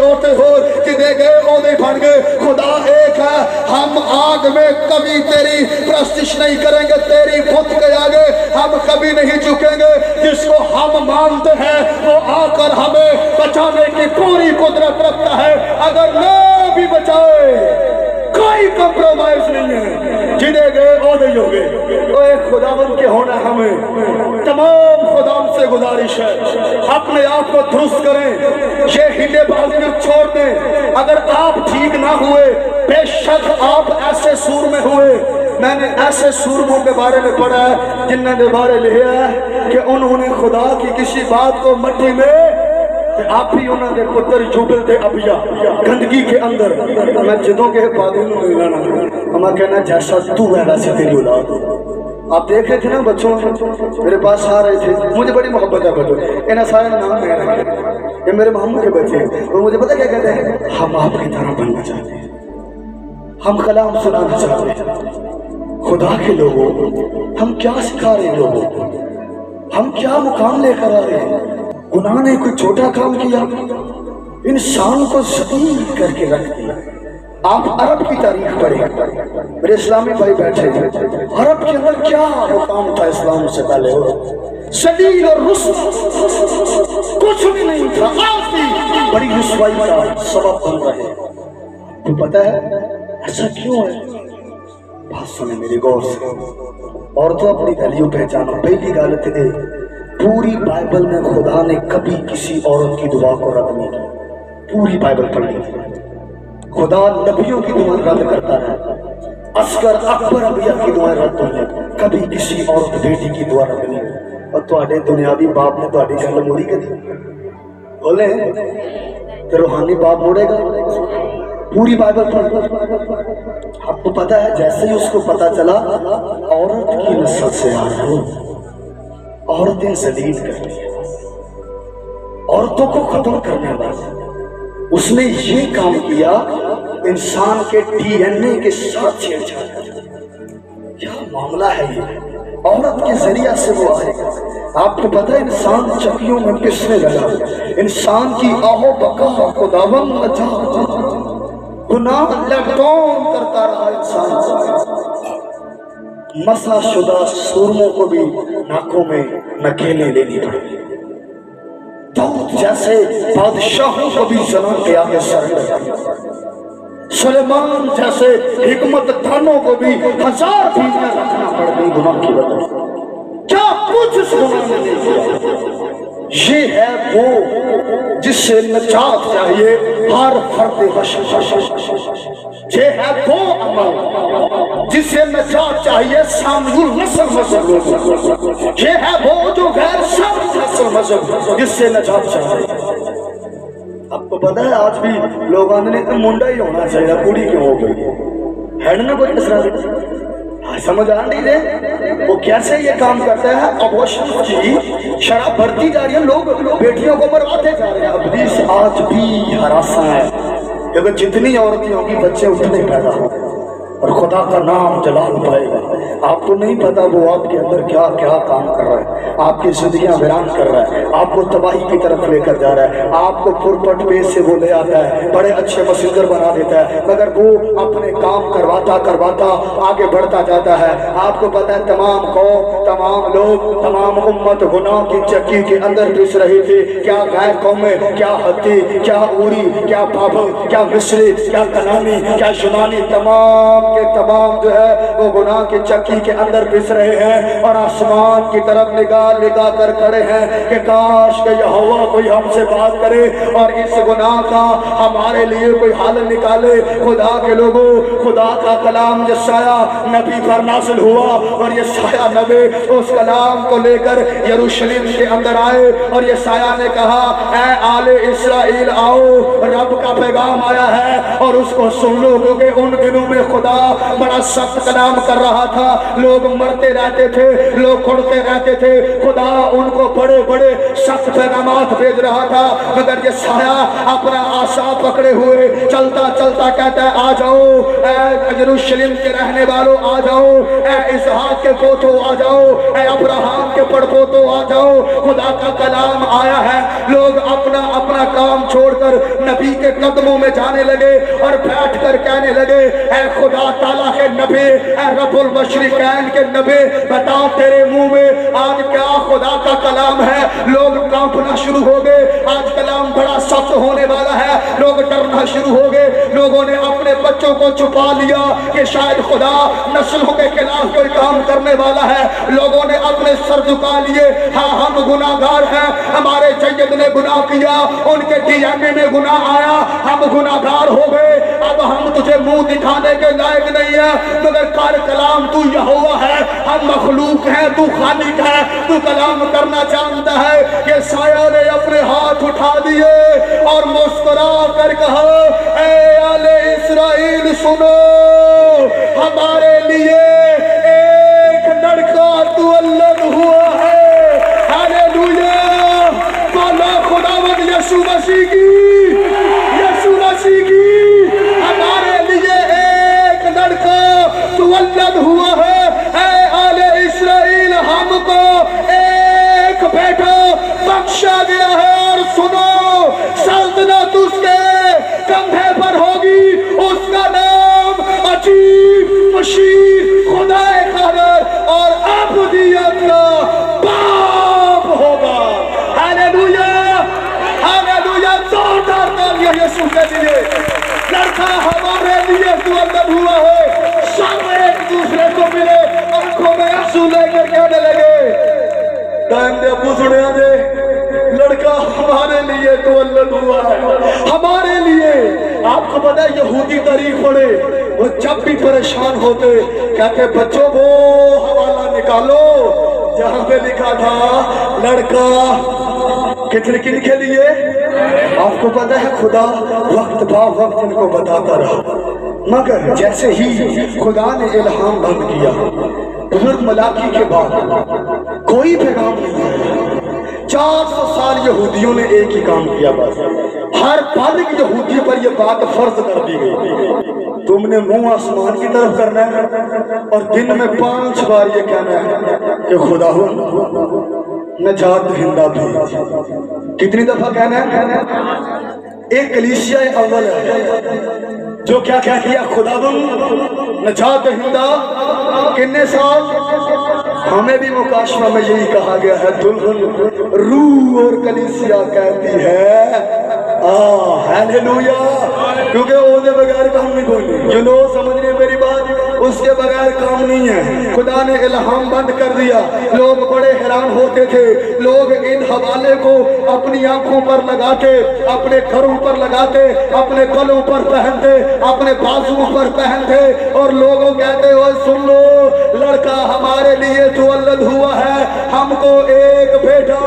کہ دے گئے عہدے بن گئے۔ خدا ایک ہے، ہم آگ میں کبھی تیری پرستش نہیں کریں گے، تیری بت کے آگے ہم کبھی نہیں جھکیں گے، جس کو ہم مانتے ہیں وہ آ کر ہمیں بچانے کی پوری قدرت رکھتا ہے، اگر نہ بھی بچائے کوئی کمپرومائز نہیں ہے، جنہیں گئے عہدے ہوں گے۔ تو ایک خداوند کے ہونا ہمیں تمام خداوند سے گزارش ہے، اپنے آپ کو درست کریں، یہ ہلے بازیاں چھوڑ دیں۔ اگر آپ ٹھیک نہ ہوئے، بے شک آپ ایسے سور میں ہوئے، میں نے ایسے سورموں کے بارے میں پڑھا ہے جنہوں نے بارے لکھا ہے کہ انہوں نے خدا کی کسی بات کو مٹی میں، آپ ہی انہوں نے پتر جوبل تھے ابیا گندگی کے اندر، میں جدوں کے پادری نو ملانا ہمیں کہنا جیسا تو ہے ویسے تیری اولاد۔ آپ دیکھ رہے تھے نا بچوں میرے پاس آ رہے تھے، مجھے بڑی محبت ہے بچوں، انہیں سارے نام میں رکھے، یہ میرے محمد کے بچے ہیں، اور مجھے پتہ کیا کہتے ہیں، ہم آپ کی طرح بننا چاہتے ہیں، ہم کلام سنانا چاہتے ہیں۔ خدا کے لوگوں ہم کیا سکھا رہے ہیں، لوگوں ہم کیا مقام لے کر آ رہے ہیں؟ گناہ نے کوئی چھوٹا کام کیا، انسان کو ذلیل کر کے رکھ دیا۔ آپ عرب کی تاریخ پڑھیں، میرے اسلامی بھائی بیٹھے ہیں، عرب کے اندر کیا مقام تھا اسلام سے پہلے، ذلیل اور رسوا کچھ بھی نہیں تھا، آپ بھی بڑی رسوائی کا سبب بن رہے۔ تو پتہ ہے ایسا کیوں ہے؟ بات سنیں میری غور سے، عورتوں اپنی ویلیو پہچانو۔ پہلی غلط ہے، پوری بائبل میں خدا نے کبھی کسی عورت کی دعا کو رد نہیں کی، پوری بائبل پڑھ لی، خدا نبیوں کی دعائیں رد کرتا ہے، اصغر اکبر انبیاء کی دعائیں رد ہوئی ہیں، کبھی کسی عورت بیٹی کی دعا رد نہیں ہوئی۔ اور تواڈے دنیاوی باپ نے تواڈی گل موڑی کدی؟ بولے تے روحانی باپ موڑے گا؟ پوری بائبل پڑھ۔ آپ کو پتا ہے جیسے ہی اس کو پتا چلا عورت کی نسل سے آ رہا ہوں، عورتیں ذلیل کرتی ہیں، عورتوں کو ختم کرنے والا، اس نے یہ کام کیا، انسان کے ڈی این اے کے ساتھ چھیڑ چھاڑ کر۔ کیا معاملہ ہے یہ؟ عورت کے ذریعہ سے وہ آئے گا۔ آپ کو پتہ ہے انسان چکیوں میں پسنے لگا، انسان کی آہو بکا خداوند نجات، گناہ لٹون کرتا رہا انسان۔ مسح شدہ سورموں کو بھی ناکوں میں نکیلیں لینی پڑی، داؤد جیسے بادشاہوں کو بھی زنا کے آگے سر لگا، سلیمان جیسے حکمت دانوں کو بھی 1000 بیویاں رکھنا پڑ گئی گناہ کی وجہ سے۔ کیا کچھ اس گناہ نے نہیں کیا؟ یہ ہے وہ جس سے نجات چاہیے ہر فرد بشر، یہ ہے وہ عمل جس سے نجات چاہیے سامعی نسل مذہب لوگوں، یہ ہے وہ جو غیر سامعی نسل مذہب جس سے نجات چاہیے۔ آپ کو پتا ہے آج بھی لوگ آنے نے منڈا ہی ہونا چاہیے، پوری کیوں ہو گئی ہے نا؟ کوئی اس طرح سمجھ آ نہیں دے وہ کیسے یہ کام کرتا ہے؟ ابورشن کی شراب بڑھتی جا رہی ہے، لوگ بیٹیوں کو مرواتے جا رہے ہیں۔ ابلیس آج بھی ہراساں ہے، کیونکہ جتنی عورتیں ہوں گی بچے اتنے پیدا ہوں اور خدا کا نام جلال پائے گا۔ آپ کو نہیں پتا وہ آپ کے اندر کیا کیا کام کر رہا ہے، آپ کی زندگیاں ویران کر رہا ہے، آپ کو تباہی کی طرف لے کر جا رہا ہے، آپ کو پھرپٹ پیش سے وہ لے آتا ہے، بڑے اچھے مسنجر بنا دیتا ہے، مگر وہ اپنے کام کرواتا آگے بڑھتا جاتا ہے۔ آپ کو پتا ہے تمام قوم، تمام لوگ، تمام امت گناہ کی چکی کے اندر پس رہی تھی۔ کیا غیر قومیں، کیا ہتی، کیا اوری، کیا بابل، کیا مصری، کیا کنانی، کیا یونانی، تمام کے تمام جو ہے وہ گناہ کی چکی کے اندر پس رہے ہیں اور آسمان کی طرف نگاہ کر کھڑے ہیں کہ کاش کہ یہوہ کوئی ہم سے بات کرے اور اس گناہ کا ہمارے لیے کوئی حل نکالے۔ خدا کے لوگوں، خدا کا کلام یسایہ نبی پر نازل ہوا اور یسایہ نبی اس کلام کو لے کر یروشلم کے اندر آئے اور یسایہ نے کہا اے آل اسرائیل آؤ، رب کا پیغام آیا ہے اور اس کو سن لو، کیونکہ ان دنوں میں خدا खुदा बड़ा सख्त कलाम कर रहा था, लोग मरते रहते थे, लोग उड़ते रहते थे, खुदा उनको बड़े बड़े सख्त पैगामात भेज रहा था। मगर ये साया अपना आशा पकड़े हुए चलता चलता कहता है आ जाओ ऐ यरूशलेम के रहने वालों, आ जाओ ऐ इसहाक के पोतों, आ जाओ ऐ अब्राहम के पड़पोतों, आ जाओ। खुदा का कलाम आया है, लोग अपना अपना काम छोड़कर नबी के कदमों में जाने लगे और बैठ कर कहने लगे ऐ खुदा ताला के नबी, ऐ रब्बुल मशरिकैन के नबी, बता तेरे मुंह में आज क्या खुदा का कलाम है। लोग कांपना शुरू हो गए, आज कलाम बड़ा सख्त होने वाला है, लोग डरना शुरू हो गए। लोगों ने अपने बच्चों को छुपा लिया कि शायद खुदा नस्लों के खिलाफ कोई काम करने वाला है। लोगों ने अपने सर झुका लिए, हाँ हम गुनाहगार हैं, हमारे सैयद ने गुनाह किया, उनके डीएनए में गुनाह आया, हम गुनाहगार हो गए, अब हम तुझे मुंह दिखाने के लायक नहीं है। मगर कर कलाम, तू यहोवा है, हम मखलूक हैं, तू खालिक है, तू कलाम करना जानता है। ये साया ने अपने हाथ उठा दिए और मुस्कुरा कर कहा ऐ आले इस्राएल सुनो, हमारे लिए एक लड़का तुअल्लद हुआ है। हालेलुया, बोलो खुदावंद यीशु मसीह की, यीशु मसीह की, हमारे लिए एक लड़का तुअल्लद हुआ है। ऐ आले इस्राएल, हमको एक बेटा बख्शा गया है और सुनो सल्तनत उसके कंधे पर होगी, उसका नाम अजीब, मशीर, खुदाए कादर और अबदियत का बाप होगा। हालेलुया, हालेलुया, जोरदार तालियां यीशु के लिए। लड़का हमारे लिए तुअल्लद हुआ है। सब एक दूसरे को मिले, आंखों में आंसू लेकर कहने लगे टाइम दे पुछड़िया दे, लड़का हमारे लिए तुअल्लद हुआ है, हमारे लिए। आपको पता है यहूदी तारीख पढ़े, वो जब भी परेशान होते कहते बच्चों वो हवाला निकालो जहां पे लिखा था लड़का कितने किन के लिए। आपको पता है खुदा वक्त बा वक्त इनको बताता रहा, मगर जैसे ही खुदा ने इल्हाम बंद किया, बुजुर्ग मलाकी के बाद कोई पैगाम नहीं है। 400 साल यहूदियों ने एक ही काम किया, बस हर बालिग यहूदी पर यह बात फर्ज कर दी गई, तुमने मुंह आसमान की तरफ करना है और दिन में 5 बार ये कहना है कि खुदा हो नजात दहिंदा भेज। कितनी दफा कहना है? एक कलीसिया अव्वल है जो क्या कह दिया, खुदावंद नजात दहिंदा। कितने साल? हमें भी मुकाशवा में यही कहा गया है, दुल्हन रूह और कलीसिया कहती है हालेलुया, क्योंकि उसके बगैर काम नहीं बोली। जो लोग समझ रहे मेरी बात, उसके बगैर काम नहीं है। खुदा ने इल्हाम बंद कर दिया, लोग बड़े हैरान होते थे। लोग इन हवाले को अपनी आंखों पर लगाते, अपने घरों पर लगाते, अपने गलों पर पहनते, अपने बाजुओं पर पहनते और लोगों कहते हो सुन लो लड़का हमारे लिए तुअल्लद हुआ है, हमको एक बेटा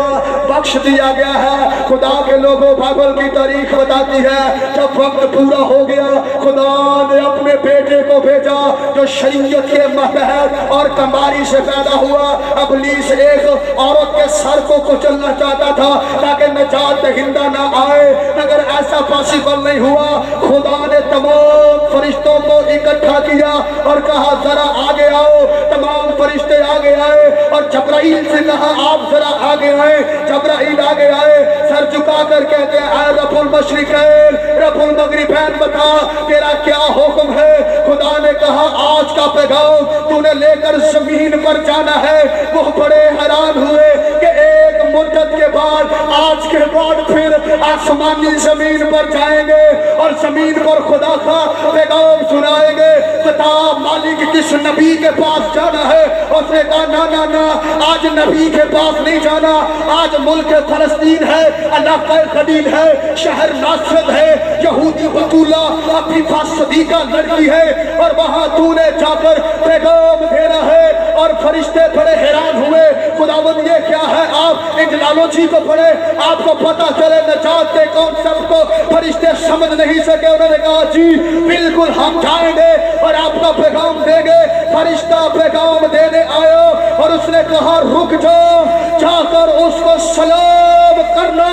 बख्श दिया गया है। खुदा के लोगों बाइबल की तारीख बताती है, जब वक्त पूरा हो गया खुदा ने अपने बेटे को भेजा जो शरीयत के महत और कमारी से पैदा हुआ। इब्लीस एक औरत के सर को कुचलना चाहता था ताकि नजात दहिंदा ना आए, मगर ऐसा पॉसिबल नहीं हुआ। खुदा ने तमाम फरिश्तों को इकट्ठा किया और कहा जरा आगे आओ। तमाम फरिश्ते आगे आए और जबराइल से कहा आप जरा आगे आए। जबराइल आगे आए, सर झुका कर कहते हैं रब्बुल मशरिकैन रब्बुल मगरिबैन, बता तेरा क्या हुक्म है। खुदा ने कहा आज का पैगाम तूने लेकर जमीन पर जाना है। वो बड़े हैरान हुए कि एक मुद्दत के बाद, आज के बाद फिर आसमानी जमीन पर जाएंगे और जमीन पर खुदा का पैगाम सुनाएंगे। बता मालिक किस नबी के पास जाना है। उसने कहा ना ना ना, आज नबी के पास नहीं जाना, आज मुल्क फलस्तीन है, अल्लाह का खलील है, शहर नासरत है, यहूदी बतूला अपनी सदीका लड़की है और वहां तूने जाकर पैगाम देना है। और फरिश्ते बड़े हैरान हुए, खुदावंद ये क्या है, आप आप इन लालची को पढ़े, आपको पता चले नजात के कॉन्सेप्ट को फरिश्ते समझ नहीं सके। उन्होंने कहा जी बिल्कुल हम जाएंगे और आपका पैगाम देंगे। फरिश्ता पैगाम देने आया और उसने कहा रुक जाओ, जाकर उसको सलाम करना,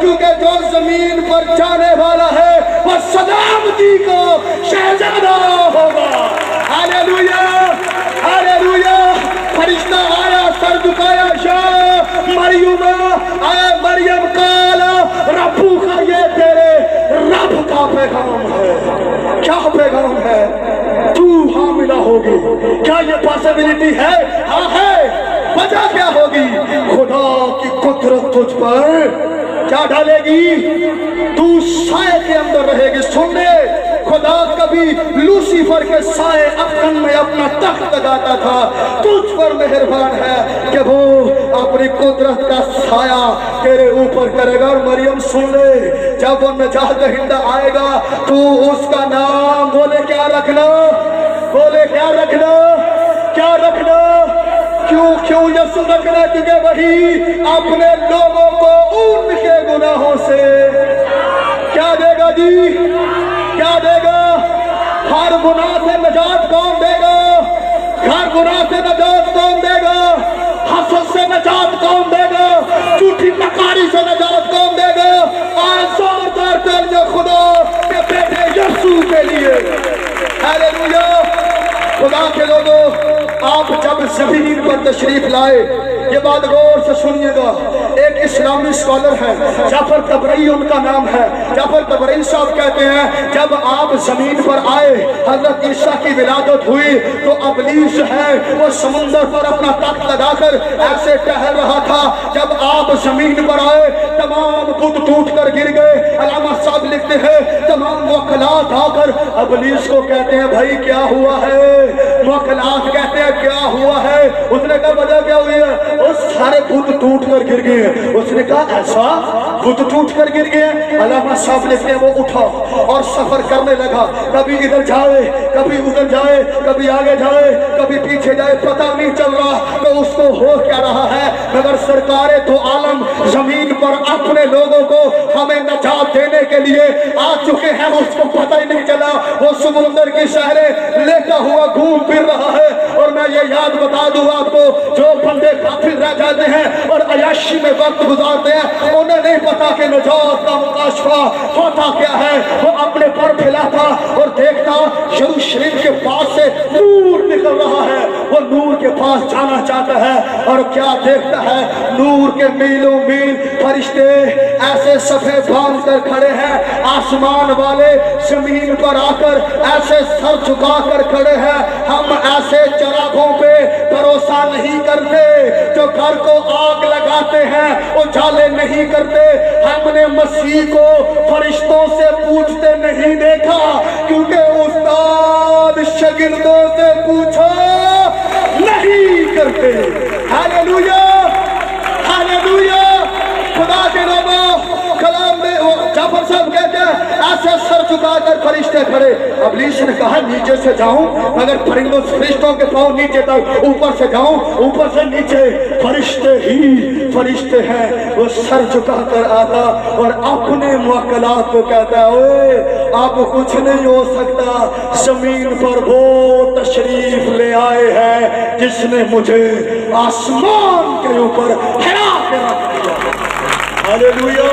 क्योंकि जो जमीन पर जाने वाला है वह सलामती का शहजादा होगा। Hallelujah hallelujah. फरिश्ता आया, सर झुकाया, शाह मरियम आया, मरियम काला रब्बू का, ये तेरे रब का पैगाम है। क्या पैगाम है? तू हामिला होगी। क्या ये पॉसिबिलिटी है? हाँ है। वजह क्या होगी? खुदा की कुदरत तुझ पर क्या डालेगी? तू साए के अंदर रहेगी। सुन ले, खुदा कभी लूसीफर के साए अफन में अपना तख्त लगाता था, तुझ पर मेहरबान है कि वो अपनी कुदरत का साया तेरे ऊपर करेगा। और मरियम सुन ले, जब वो नजात दहिंदा आएगा तो उसका नाम बोले क्या रखना, बोले क्या रखना, क्या रखना, क्यों यसु रखना? क्योंकि वही अपने लोगों को उनके गुनाहों से क्या देगा जी, क्या देगा? हर गुनाह से नजात कौन देगा? हर गुनाह से नजात कौन देगा? हसद से नजात कौन देगा? झूठी नकारी से नजात कौन देगा? आज जोरदार तालियां खुदा के बेटे यीशु के लिए। हालेलुया। खुदा के लोगों, आप जब ज़मीन पर तशरीफ लाए, ये बात गौर से सुनिएगा। एक इस्लामी स्कॉलर है, जाफर तबरई उनका नाम है। जाफर तबरई साहब कहते हैं जब आप जमीन पर आए, हजरत ईसा की विलादत हुई तो अबलीस है वो समुंदर पर अपना तख्त लगाकर ऐसे टहल रहा था। जब आप जमीन पर आए तमाम बुत टूट कर गिर गए। अलामा साहब लिखते हैं तमाम मुअक्कलात आकर अबलीस को कहते हैं भाई क्या हुआ है? मुअक्कलात कहते हैं क्या हुआ है? उसने कहा वजह क्या हुई है? उस सारे बुत टूट कर गिर गए। उसने कहा ऐसा बुत टूट कर गिर गए? अलामा साहब लिखते हैं वो उठा और सफर करने लगा। कभी इधर जाए, कभी उधर जाए, कभी आगे जाए, कभी पीछे जाए, पता नहीं चल रहा तो उसको हो क्या रहा है। मगर सरकारे तो आलम जमीन पर अपने लोगों को हमें नजात देने के लिए आ चुके हैं, उसको पता ही नहीं चला। वो समुंदर की शहरें लेता हुआ घूम फिर रहा है। और मैं ये याद बता दूं आपको, जो बंदे काफिर रह जाते हैं और अयाशी में वक्त गुजारते हैं, उन्हें नहीं पता कि नजात का मुकाशफा होता क्या है। वो अपने पर फैलाता और देखता यरूशलेम के पास से नूर निकल रहा है, वो नूर के पास जाना चाहता है और क्या देखता है? नूर के मीलों मील फरिश्ते ऐसे सफे बांध कर खड़े हैं। आसमान वाले जमीन पर आकर ऐसे सर झुका कर खड़े हैं। हम ऐसे चरागों पे भरोसा नहीं करते जो घर को आग लगाते हैं, उजाले नहीं करते। हमने मसीह को फरिश्तों से पूछते नहीं देखा, क्योंकि उस्ताद शागिर्दों से पूछा नहीं करते। Hallelujah hallelujah. खुदा के लोगों, कलाम में जाफर साहब कहते हैं ऐसे सर झुकाकर फरिश्ते खड़े। अबलीस ने कहा नीचे से जाऊं, मगर परिंदों फरिश्तों के पांव नीचे तक, ऊपर से जाऊं, ऊपर से नीचे, फरिश्ते ही फरिश्ते हैं। वो सर झुकाकर आता और अपने मुअक्कलात को कहता है ओए अब कुछ नहीं हो सकता, जमीन पर वो तशरीफ ले आए हैं जिसने मुझे आसमान के ऊपर हिला के रख दिया। हालेलुया।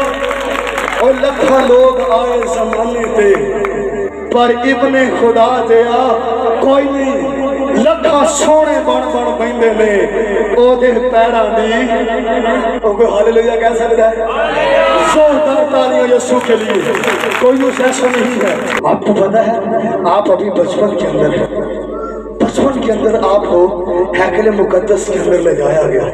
और लखा लोग आए जमाने पे, पर इब्ने खुदा दिया कोई नहीं। लखा सोने बन बन बंदे ने ओदे पैरां दी ओ कोई हालेलुया कह सकता है? जोरदार तालियां यीशु के लिए। कोई उस ऐसा नहीं है। आपको पता है आप अभी बचपन के अंदर हैं, बचपन के अंदर आपको हैकल मुकद्दस के अंदर ले जाया गया।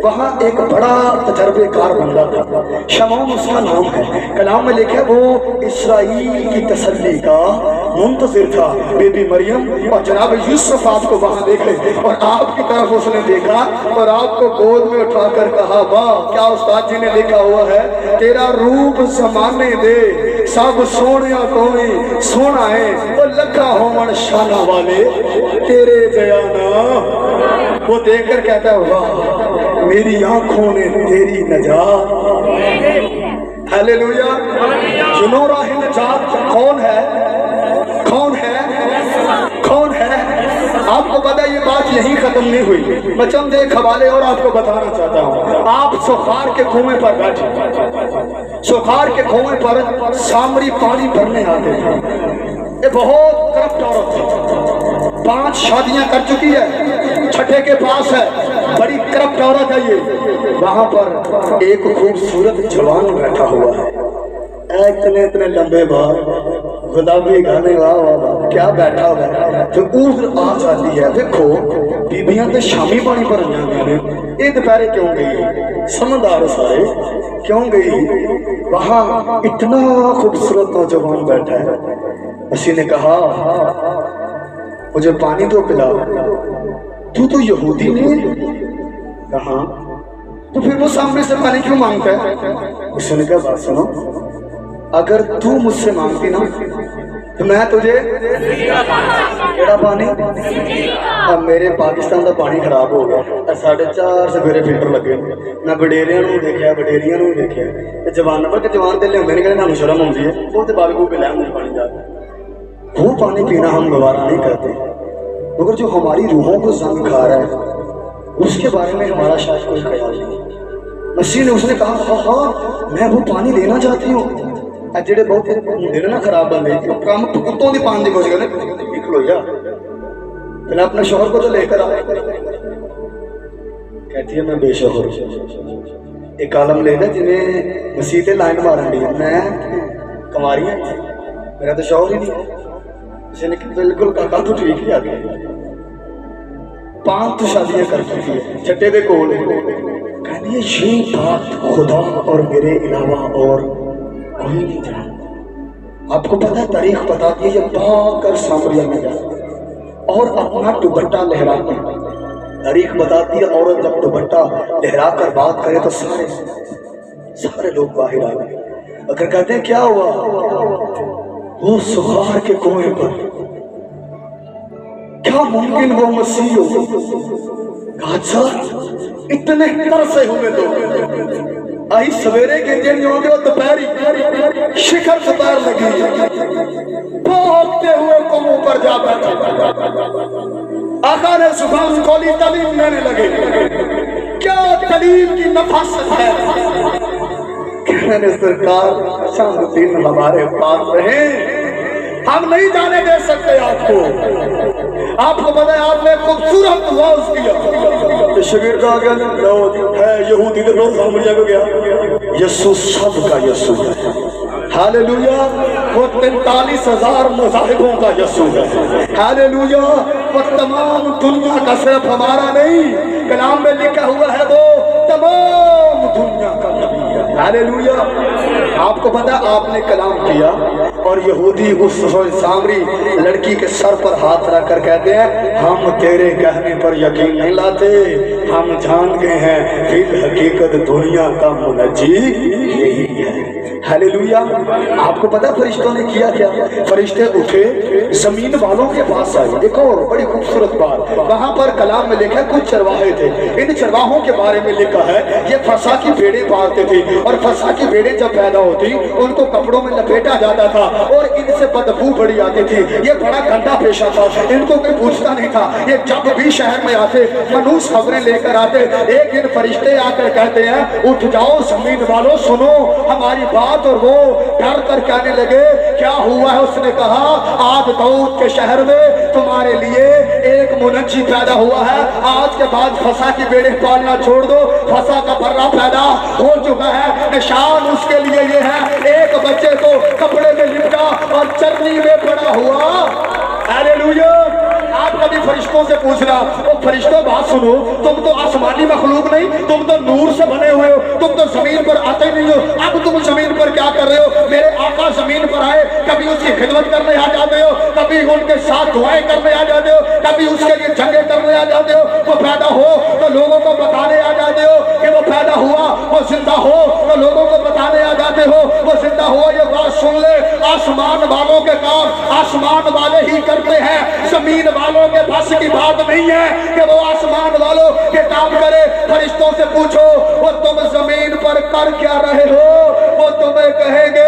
वहाँ एक बड़ा तजर्बेकार बंदा था, शमौन उसका नाम है। कलाम में लिखा वो इसराइल की तसल्ली का मुंतजिर था। बेबी मरियम और जनाब यूसुफ आपको वहाँ देखे और आपकी तरफ उसने देखा और आपको गोद में उठाकर कहा वाह क्या उस्ताद जी ने लिखा हुआ है, तेरा रूप जमाने दे सब सोनिया कोई सोना है, वो लखा होमन शाना वाले तेरे जयाना। वो देखकर कहता है वाह मेरी आंखों ने तेरी नजात। हालेलुया। जुनो राह नजात कौन है? कौन है? कौन है? आपको पता ये बात यहीं खत्म नहीं हुई। मैं चंद एक हवाले और आपको बताना चाहता हूँ। आप सोखार के कुएं पर बैठे, सोखार के कुएं पर सामरी पानी भरने आते हैं। ये बहुत करप्ट औरत थी, 5 शादियां कर चुकी है, छठे के पास है, बड़ी करप्ट औरत है ये। वहां पर एक खूबसूरत जवान बैठा हुआ है, इतने इतने लंबे बाल, गुलाबी गाने, वाह वाह वाह, क्या बैठा हुआ है। तो ऊर आ जाती है। देखो बीबियां तो शामी पानी पर जाती हैं, ये दोपहरे क्यों गई? समझदार सारे क्यों गई? वहां इतना खूबसूरत नौजवान बैठा है। उसी ने कहा मुझे पानी तो पिला, तू तो यहूदी नहीं? कहा तो फिर वो सामने से पानी क्यों मांगता है? उसने कहा बात सुनो, अगर तू मुझसे मांगती ना तो मैं तुझे केड़ा पानी, अब मेरे पाकिस्तान का पानी खराब हो गया, 4.5 सवेरे फिल्टर लगे, मैं वडेरिया देखा, वडेरिया देखा, जवान पर जवान दिल होंगे नहीं, कहने शर्म आती है, वो तो बाबू को लै पानी जाकर। वो पानी पीना हम गवारा नहीं करते, मगर जो हमारी रूहों को जंग खा रहा है उसके बारे में हमारा शायद कोई ख्याल नहीं। मसीह ने उसने कहा हाँ हाँ मैं वो पानी लेना चाहती हूँ। जेडे बहुत दिल ना खराब बंदे काम कुत्तों की पानी की कोशिश करें, खलो जा पहले अपने शोहर को तो लेकर आ। कहती है मैं बेशोहर, एक आलम लेना जिन्हें मसीह से लाइन मारन दी, मैं कमारी है, मेरा तो शोहर ही नहीं। बिल्कुल काका तो ठीक ही आ गया, 5 शादियां कर चुकी है, छठे दे कोल। कहती है ये बात खुदा और मेरे अलावा और कोई नहीं जानता। आपको पता है तारीख बताती है, जब भागकर सामरिया में जाती और अपना दुपट्टा लहराती, तारीख बताती है औरत जब दुपट्टा लहरा कर बात करे तो सारे लोग बाहर आ गए। अगर कहते हैं क्या हुआ, वो सुखार के कुएं पर, क्या मुमकिन वो मसीह हो? अच्छा इतने तरसे हुए तो आई सवेरे गिरजे नहीं होंगे, दोपहरी शिखर दोपहर लगी, भागते हुए कौम ऊपर जा बैठा। आका ने सुभान खोली, तालीम लेने लगे। क्या तालीम की नफासत है। कहने सरकार शाम दिन हमारे पास रहे, हम नहीं जाने दे सकते आपको। आपको पता है आपने खूबसूरत वाज किया, तो शबीर का गया है यहूदी तो लोग सामरिया को गया, यीशु सबका यीशु है। हालेलुया। वो 43,000 मज़ाहिबों का यीशु है। हालेलुया। वो तमाम दुनिया का सिर्फ हमारा नहीं, कलाम में लिखा हुआ है वो तमाम दुनिया का नबी है। हालेलुया। आपको पता आपने कलाम किया और यहूदी उस सामरी लड़की के सर पर हाथ रख कर कहते हैं हम तेरे कहने पर यकीन नहीं लाते, हम जान गए हैं फिर हकीकत दुनिया का मुनज्जी यही है। हालेलुया। आपको पता फरिश्तों ने किया क्या? फरिश्ते उठे जमीन वालों के पास आए। देखो बड़ी खूबसूरत बात, वहां पर कलाम में लिखा कुछ चरवाहे थे, इन चरवाहों के बारे में लिखा है ये फसा की भेड़ें पालते थे और फसा की भेड़ें जब पैदा होती उनको कपड़ों में लपेटा जाता था और इनसे बदबू बड़ी आती थी। ये बड़ा गंदा पेशा था, इनको कोई पूछता नहीं था। ये जब भी शहर में आते मनुष्य खबरें लेकर आते। एक दिन फरिश्ते आकर कहते हैं उठ जाओ जमीन वालों सुनो हमारी बात, और वो डर कर कहने लगे क्या हुआ है? उसने कहा आज दाऊद के शहर में तुम्हारे लिए एक मुनज्जी पैदा हुआ है, आज के बाद फसा की भेड़ें पालना छोड़ दो, फसा का बर्रा पैदा हो चुका है। निशान उसके लिए ये है एक बच्चे को कपड़े में लिपटा और चरनी में पड़ा हुआ। हालेलुया। आप कभी फरिश्तों से पूछना ओ फरिश्तों बात सुनो, तुम तो आसमानी मखलूक नहीं, तुम तो नूर से बने हुए हो, तुम तो जमीन पर आते ही नहीं हो, अब तुम जमीन पर क्या कर रहे हो? मेरे आका जमीन पर आए, कभी उसकी खिदमत करने आ जाते हो, कभी उनके साथ दुआएं करने आ जाते हो, कभी उसके लिए जंगे करने आ जाते हो। वो पैदा हो तो लोगों को बताने आ जाते हो कि वो पैदा हुआ, वो जिंदा हो तो लोगों को बताने आ जाते हो वो जिंदा हो। ये बात सुन ले, आसमान वालों के काम आसमान वाले ही करते हैं, जमीन वालों के बस की बात नहीं है कि वो आसमान वालों के काम करे। फरिश्तों से पूछो वो तुम जमीन पर कर क्या रहे हो, वो तुम्हें कहेंगे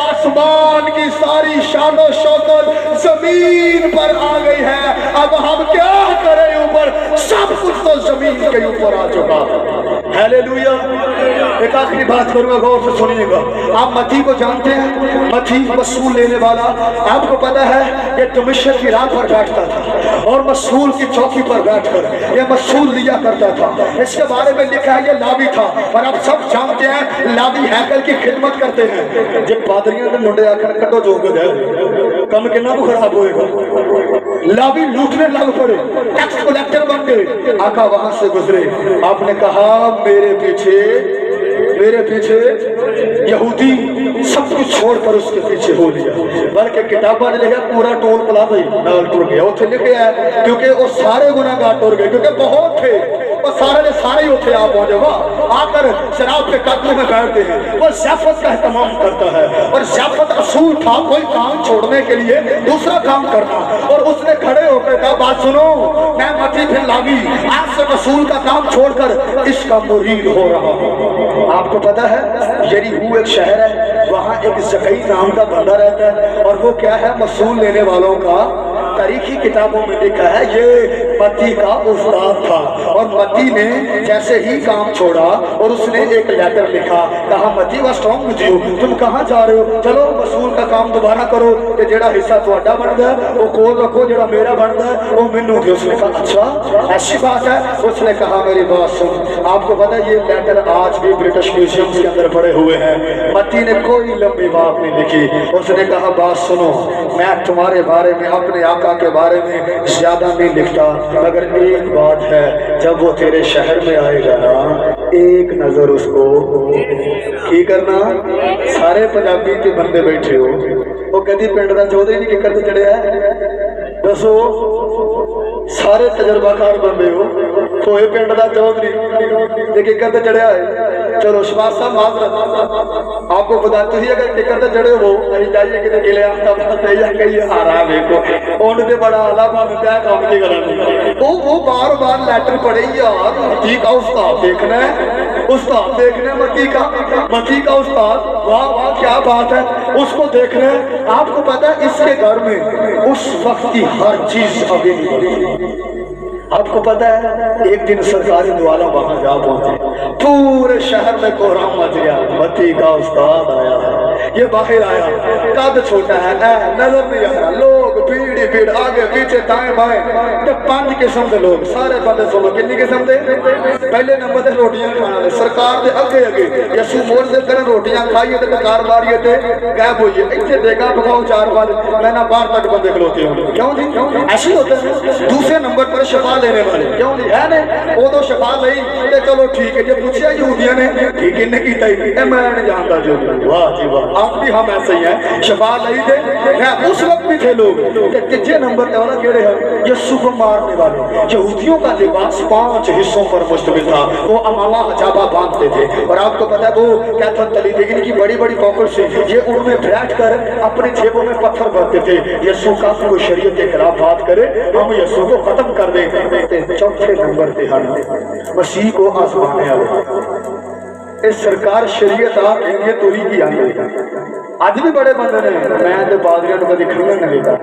आसमान की सारी शानो शौकत जमीन पर आ गई है, अब हम क्या करें, ऊपर सब कुछ तो जमीन के ऊपर आ चुका। हालेलुया। एक आखिरी बात करूंगा, गौर से सुनिएगा। आप मत्ती को जानते हैं, मत्ती मसूल लेने वाला। आपको पता है ये कमीशन की रात पर बैठता था और मसूल की चौकी पर बैठकर ये मसूल लिया करता था। इसके बारे में लिखा है ये लावी था, और आप सब जानते हैं लावी हैकल की खिदमत करते हैं। जब पादरियों ने मुंडे आकर कटो जो कम कितना को खराब होएगा, लावी लूटने लग पड़े, टैक्स कलेक्टर बन गए। आका वहां से गुजरे, आपने कहा मेरे पीछे यहूदी सब कुछ छोड़कर उसके पीछे हो लिया। बल्कि किताबा ने लिखा पूरा टोल पला नाल टुर गया। उसे लिखे है क्योंकि वो सारे गुनाहगार टुर गए, क्योंकि बहुत थे और सारे ने सारे ही उठे आप पहुंचे। वह आकर शराब के कत्ल में बैठते हैं। वो ज़ियाफत का एहतमाम करता है और ज़ियाफत असूल था कोई काम छोड़ने के लिए दूसरा काम करना। और उसने खड़े होकर कहा बात सुनो, मैं मत्ती फिर लावी आज से रसूल का काम छोड़कर इसका मुरीद हो रहा हूँ। आपको पता है यरीहो एक शहर है, वहाँ एक ज़कई नाम का बंदा रहता है और वो क्या है मसूल लेने वालों का तारीखी किताबों में लिखा है ये मत्ती का उस्ताद था। और मत्ती ने जैसे ही काम छोड़ा और उसने एक लेटर लिखा, कहा मत्ती वाज स्ट्रांग विद यू, तुम कहाँ जा रहे हो, चलो मसूल का काम दोबारा करो, कि जेड़ा हिस्सा तुहाडा बनता है वो कोल रखो, जेड़ा मेरा बनता है वो मैनू दो। उसने कहा अच्छा ऐसी बात है। उसने कहा मेरी बात सुन, आपको पता है ये लेटर आज भी ब्रिटिश म्यूजियम के अंदर पड़े हुए हैं। मत्ती ने कोई लंबी बात नहीं लिखी। उसने कहा बात सुनो, मैं तुम्हारे बारे में अपने आका के बारे में ज्यादा नहीं लिखता, मगर एक बात है, जब वो तेरे शहर में आएगा ना एक नजर उसको की करना। सारे पंजाबी के बंदे बैठे हो, वो कभी पिंड का चौधरी नहीं किकर ते चढ़िया दसो, सारे तजर्बाकार बंदे हो, कोई पिंड का चौधरी किकर ते चढ़िया है। चलो शबाज साहब माजरत आपको बताते ही अगर किकर ते चढ़े हो अभी जाइए कि गिले उनके बड़ा आला बनता है काम की करना। वो बार बार लेटर पढ़े यार, मत्ती का उस्ताद देखना है, उस्ताद देखना है मत्ती का उस्ताद, वाह वाह क्या बात है, उसको देखना है। आपको पता है इसके घर में उस वक्त की हर चीज अवेलेबल। आपको पता है एक दिन सरकारी द्वारा वहां जा पहुंचे, पूरे शहर में कोहराम मच गया। मत्ती का उस्ताद आया, ये बाहर आया, कद छोटा है नजर नहीं आ रहा, लोग भीड़ भीड़ आगे पीछे दाएं बाएं, तो 5 किस्म के लोग सारे बंदे सुनो कितनी किस्म के। पहले नंबर से रोटियां खाने सरकार के अगे अगे यसू मोड़ से करें रोटियां खाइए तो कार मारिए थे गैप होइए, इतने देखा पकाओ 4 बार मैं ना बाहर तक बंदे खलोते हो। क्यों जी ऐसे होते हैं। दूसरे नंबर पर शफा लेने वाले क्यों नहीं है ने वो तो शफा नहीं ते चलो ठीक है, जब पूछा यहूदियों ने ठीक इन्हें कीता ही मैं नहीं जानता जो। वाह जी वाह, आप भी हम ऐसे ही हैं, शफा नहीं थे उस वक्त भी थे लोग। तीसरे नंबर पे वाला केड़े है ये सुबह मारने वाले। यहूदियों का लिबास 5 हिस्सों पर मुश्तमिल था, वो अमामा हजाबा बांधते थे और आपको पता है वो कैथन तली थी इनकी बड़ी बड़ी पॉकेट से, ये उनमें बैठ कर अपने जेबों में पत्थर भरते थे। यीशु का कोई शरीयत के खिलाफ बात करे हम यीशु को खत्म कर दें। चौथे नंबर पे हम मसीह को आजमाने वाले इस सरकार शरीयत आ कहेंगे तो ही की आगे। आज भी बड़े बंदे ने मैं तो पादरियों को कभी खड़े नहीं देखा,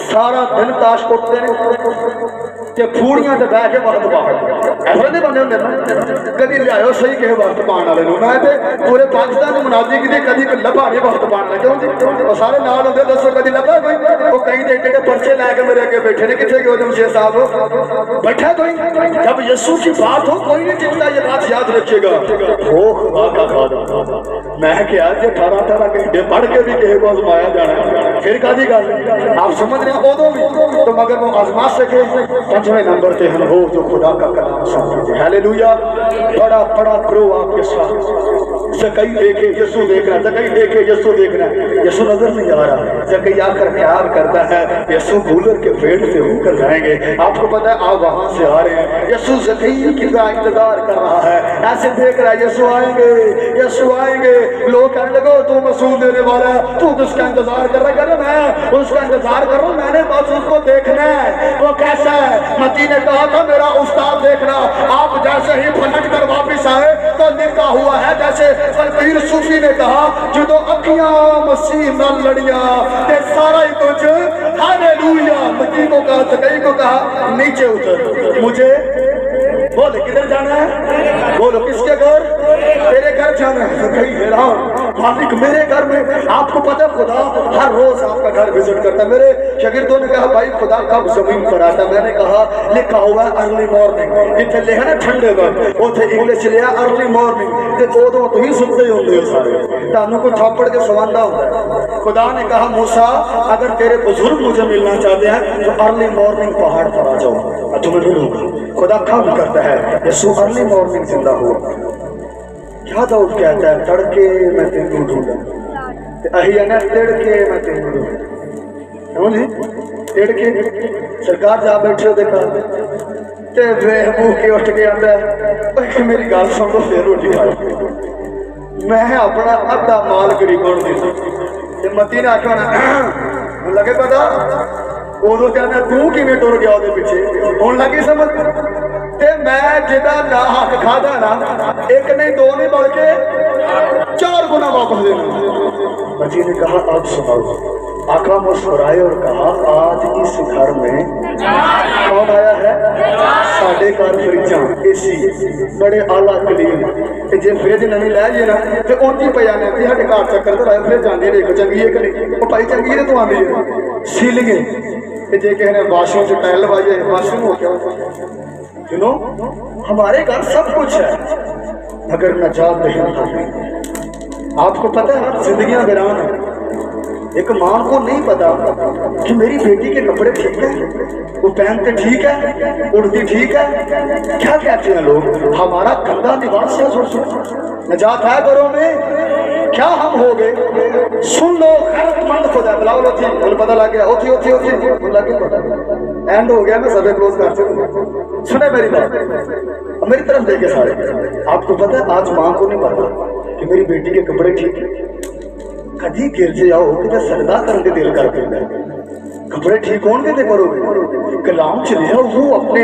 सारा दिन ताश कुटते ने फूड़ियां से बह के वक्त पान ऐसे नहीं बंदे होंगे ना, कभी लियाओ सही कहे वक्त पान वाले मैं तो पूरे पाकिस्तान में मुनाजी की कभी लभा नहीं वक्त पान क्यों जी वो सारे नाल होंगे दसो कभी लभा कोई, वो कहीं देखे के पर्चे लैके मेरे अगे बैठे ने कितने गए जमशेद साहब बैठा कोई। जब यीशु की बात हो कोई नहीं चिंता, ये बात याद रखिएगा। ओ खुदा का खादा मैं क्या 18 घंटे पढ़ के भी किसी को आजमाया जाना फिर कादी गल आप समझ रहे हो। उदों भी तो मगर वो आजमा सके 5वें नंबर पे हम वो जो खुदा का कलाम सुनते हैं। हालेलुया। बड़ा बड़ा प्रो आपके साथ जकई देखे यीशु देखना, जकई देखे यीशु देखना, यीशु नजर नहीं आ रहा, जकई आकर प्यार करता है, यीशु कूलर के पेड़ से होकर जाएंगे। आपको पता है आप वहां से आ रहे हैं, यीशु जकई की का इंतजार कर रहा है, ऐसे देख रहा है यीशु आएंगे, यीशु आएंगे। लोग कहने लगो तू मसूल देने वाला है, तू उसका इंतजार कर रहा है। मैं उसका इंतजार कर रहा हूं, मैंने बस उसको देखना है वो कैसा है। मती ने कहा था मेरा उस्ताद देखना। आप जैसे ही पलट कर वापिस आए तो लिखा हुआ है जैसे फकीर सूफी ने कहा जो अखियां मसीह न लड़िया ते सारा ही कुछ हालेलुया। मती को कहा, जकई को कहा नीचे उतर, मुझे बोले किधर जाना है, बोलो किसके घर, तेरे घर जाना है। जकई हैरान, मालिक मेरे घर में। आपको पता है खुदा हर रोज आपका घर विजिट करता है। मेरे शागिर्दों ने कहा भाई खुदा कब जमीन पर आता, मैंने कहा लिखा हुआ है अर्ली मॉर्निंग। इतने लिखा ना ठंडे वक्त, उसे इंग्लिश लिया अर्ली मॉर्निंग, ते उदों तुम सुनते ही होंगे सारे, तानू को थापड़ के सवांदा होता है। खुदा ने कहा मूसा अगर तेरे बुजुर्ग मुझे मिलना चाहते हैं तो अर्ली मॉर्निंग पहाड़ पर आ जाओ, तुम्हें मिलूंगा। खुदा कब करता है, यीशु अर्ली मॉर्निंग जिंदा हुआ। क्या दाऊद कहता है, तड़के मैं तेनू ढूंढा, अहिया ने तिड़के मैं तेनू ढूंढा, तिड़के सरकार जा बैठे हो देखा ते वे मुंह के उठ के आंदा मेरी गल सुन लो फिर रोटी खा। मैं अपना अद्धा माल गरीबों को दे, मती ने आख्या होना लगे पता उदों कहना तू किवें टुर गया ਉਹਦੇ ਪਿੱਛੇ, ਹੁਣ ਲੱਗੀ समझ। ते मैं जिदा ना हक खादा ना, एक नहीं दो नहीं बल्कि 4 गुना वापस देना। मती ने कहा अब सुनाओ। आका मुस्कुराए और कहा आज इस घर में कौन आया है, साढ़े घर फ्रिजा एसी बड़े आला कलीन, जे फ्रिज नवी लै जे ना तो उंज ही पे जाने भी साढ़े घर चक्कर तो लाए फ्रिज आंदी देख चंगी है कि नहीं, वो भाई चंगी है तो आंदी है सीलिंग, जे किसी ने वाशरूम से टाइल लवाई वाशरूम हो गया। यू नो हमारे घर सब कुछ है अगर नजात नहीं होती। आपको पता है जिंदगियां वीरान है। एक मां को नहीं पता कि मेरी बेटी के कपड़े ठीक है, वो पहनते ठीक है, उड़ती ठीक है। क्या कहते हैं लोग, हमारा गंदा लिबास है, नजात है घरों में, क्या हम हो गए। सुन लो खैरतमंद खुदा बुलाओ लो थी, मुझे पता लग गया ओथी ओथी ओथी लग गया, एंड हो गया। मैं सबे क्लोज कर चुका। सुने मेरी बात, मेरी तरफ देखे सारे। आपको पता है आज मां को नहीं पता कि मेरी बेटी के कपड़े ठीक है। कभी गिर जे आओ कि सरदा करने के दिल कर पैदा, कपड़े ठीक होंगे तो करोगे। कलाम च लिया वो अपने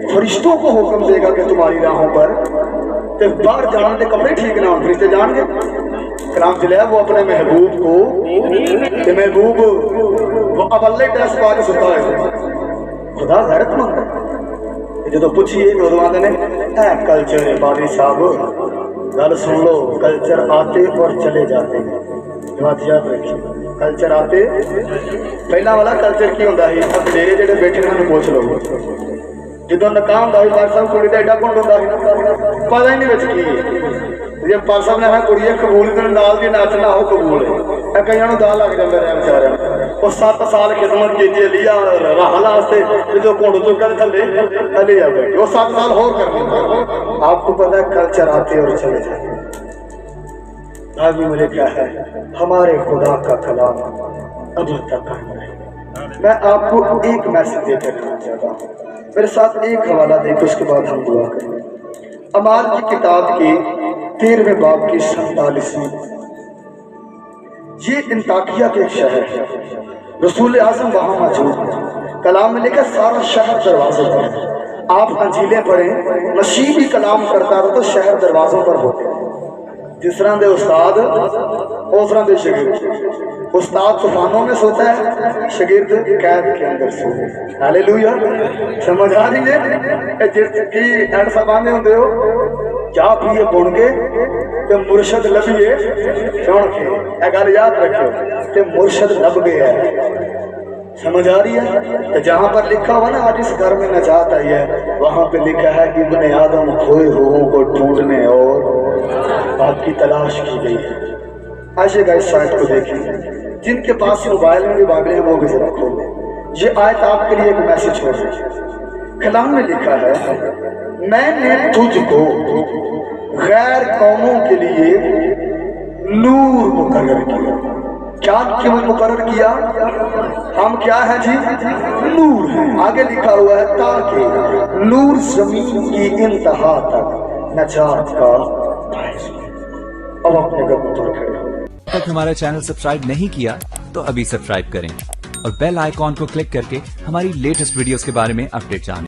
फरिश्तों को हुक्म देगा कि तुम्हारी राहों पर ते बाहर जान के कपड़े ठीक ना हो, फरिश्ते जाएंगे। कलाम च लिया वो अपने महबूब को, ते महबूब वो अवले ड्रेस पा के सुता है। खुदा गैरतमंद है। जो पूछिए उदों आते ने कल्चर है बादरी साहब, गल सुन लो, कल्चर आते और चले जाते हैं। बात याद रखिए, कल्चर आते पहला वाला कल्चर की होंदा है, डेरे जेडे बैठे उन्होंने पूछ लो। जो नकाम होंदा है बार साहब कुड़ी का एडा कुंड होंदा है, पता ही नहीं बच की जे पार साहब ने है कुड़ी कबूल तो नाल दी नचना हो कबूल है। कई दा लग जाता है बेचारे, वो 7 साल खिदमत की लिया राहला जो कुंड चुका थले थले आ गए, वो 7 साल होर कर। आपको पता है कल्चर आते और चले जाते। आज भी मुझे क्या है, हमारे खुदा का कलाम अब तक है। मैं आपको एक मैसेज देकर कहना चाहता हूँ, मेरे साथ एक हवाला देखो, उसके बाद हम दुआ करेंगे। अमाल की किताब की 13वें बाब की 47वीं, ये इंताकिया के एक शहर है, रसूल आज़म वहाँ मौजूद है। कलाम में लिखा सारा शहर दरवाजों पर। आप अंजीलें पढ़ें, मसीह भी कलाम करता रहो तो शहर दरवाजों पर होते हैं। जिस तरह के उस्ताद उस तरह के शागिर्द। उस्ताद तूफानों में सोता है, शागिर्द कैद के अंदर सोते हैं। हालेलुया, समझ आ रही है। जिसकी एंड सबाने होंगे हो चाह पिए बुन के तो मुर्शद लभिए चुन के, यह गल याद रखियो कि मुर्शद लभ गया है। समझ आ रही है। तो जहाँ पर लिखा हुआ ना आज इस घर में नजात आई है, वहाँ पे लिखा है कि इब्ने आदम खोए हुओं को ढूंढने और आपकी तलाश की गई है। आइएगा इस साइट को देखिए, जिनके पास मोबाइल में भी बाइबल है वो भी जरा खोलें। ये आयत आपके लिए एक मैसेज हो रही है। कलाम में लिखा है, मैंने तुझको गैर कौमों के लिए नूर मुकर्रर किया। क्या क्यों मुकर्रर किया? हम क्या है जी? नूर है। आगे लिखा हुआ है, ताकि नूर जमीन की इंतहा तक नजात का बायस बने। अब अपने कदम पर खड़े हो। तक हमारा चैनल सब्सक्राइब नहीं किया तो अभी सब्सक्राइब करें और बेल आइकॉन को क्लिक करके हमारी लेटेस्ट वीडियोस के बारे में अपडेट जानें।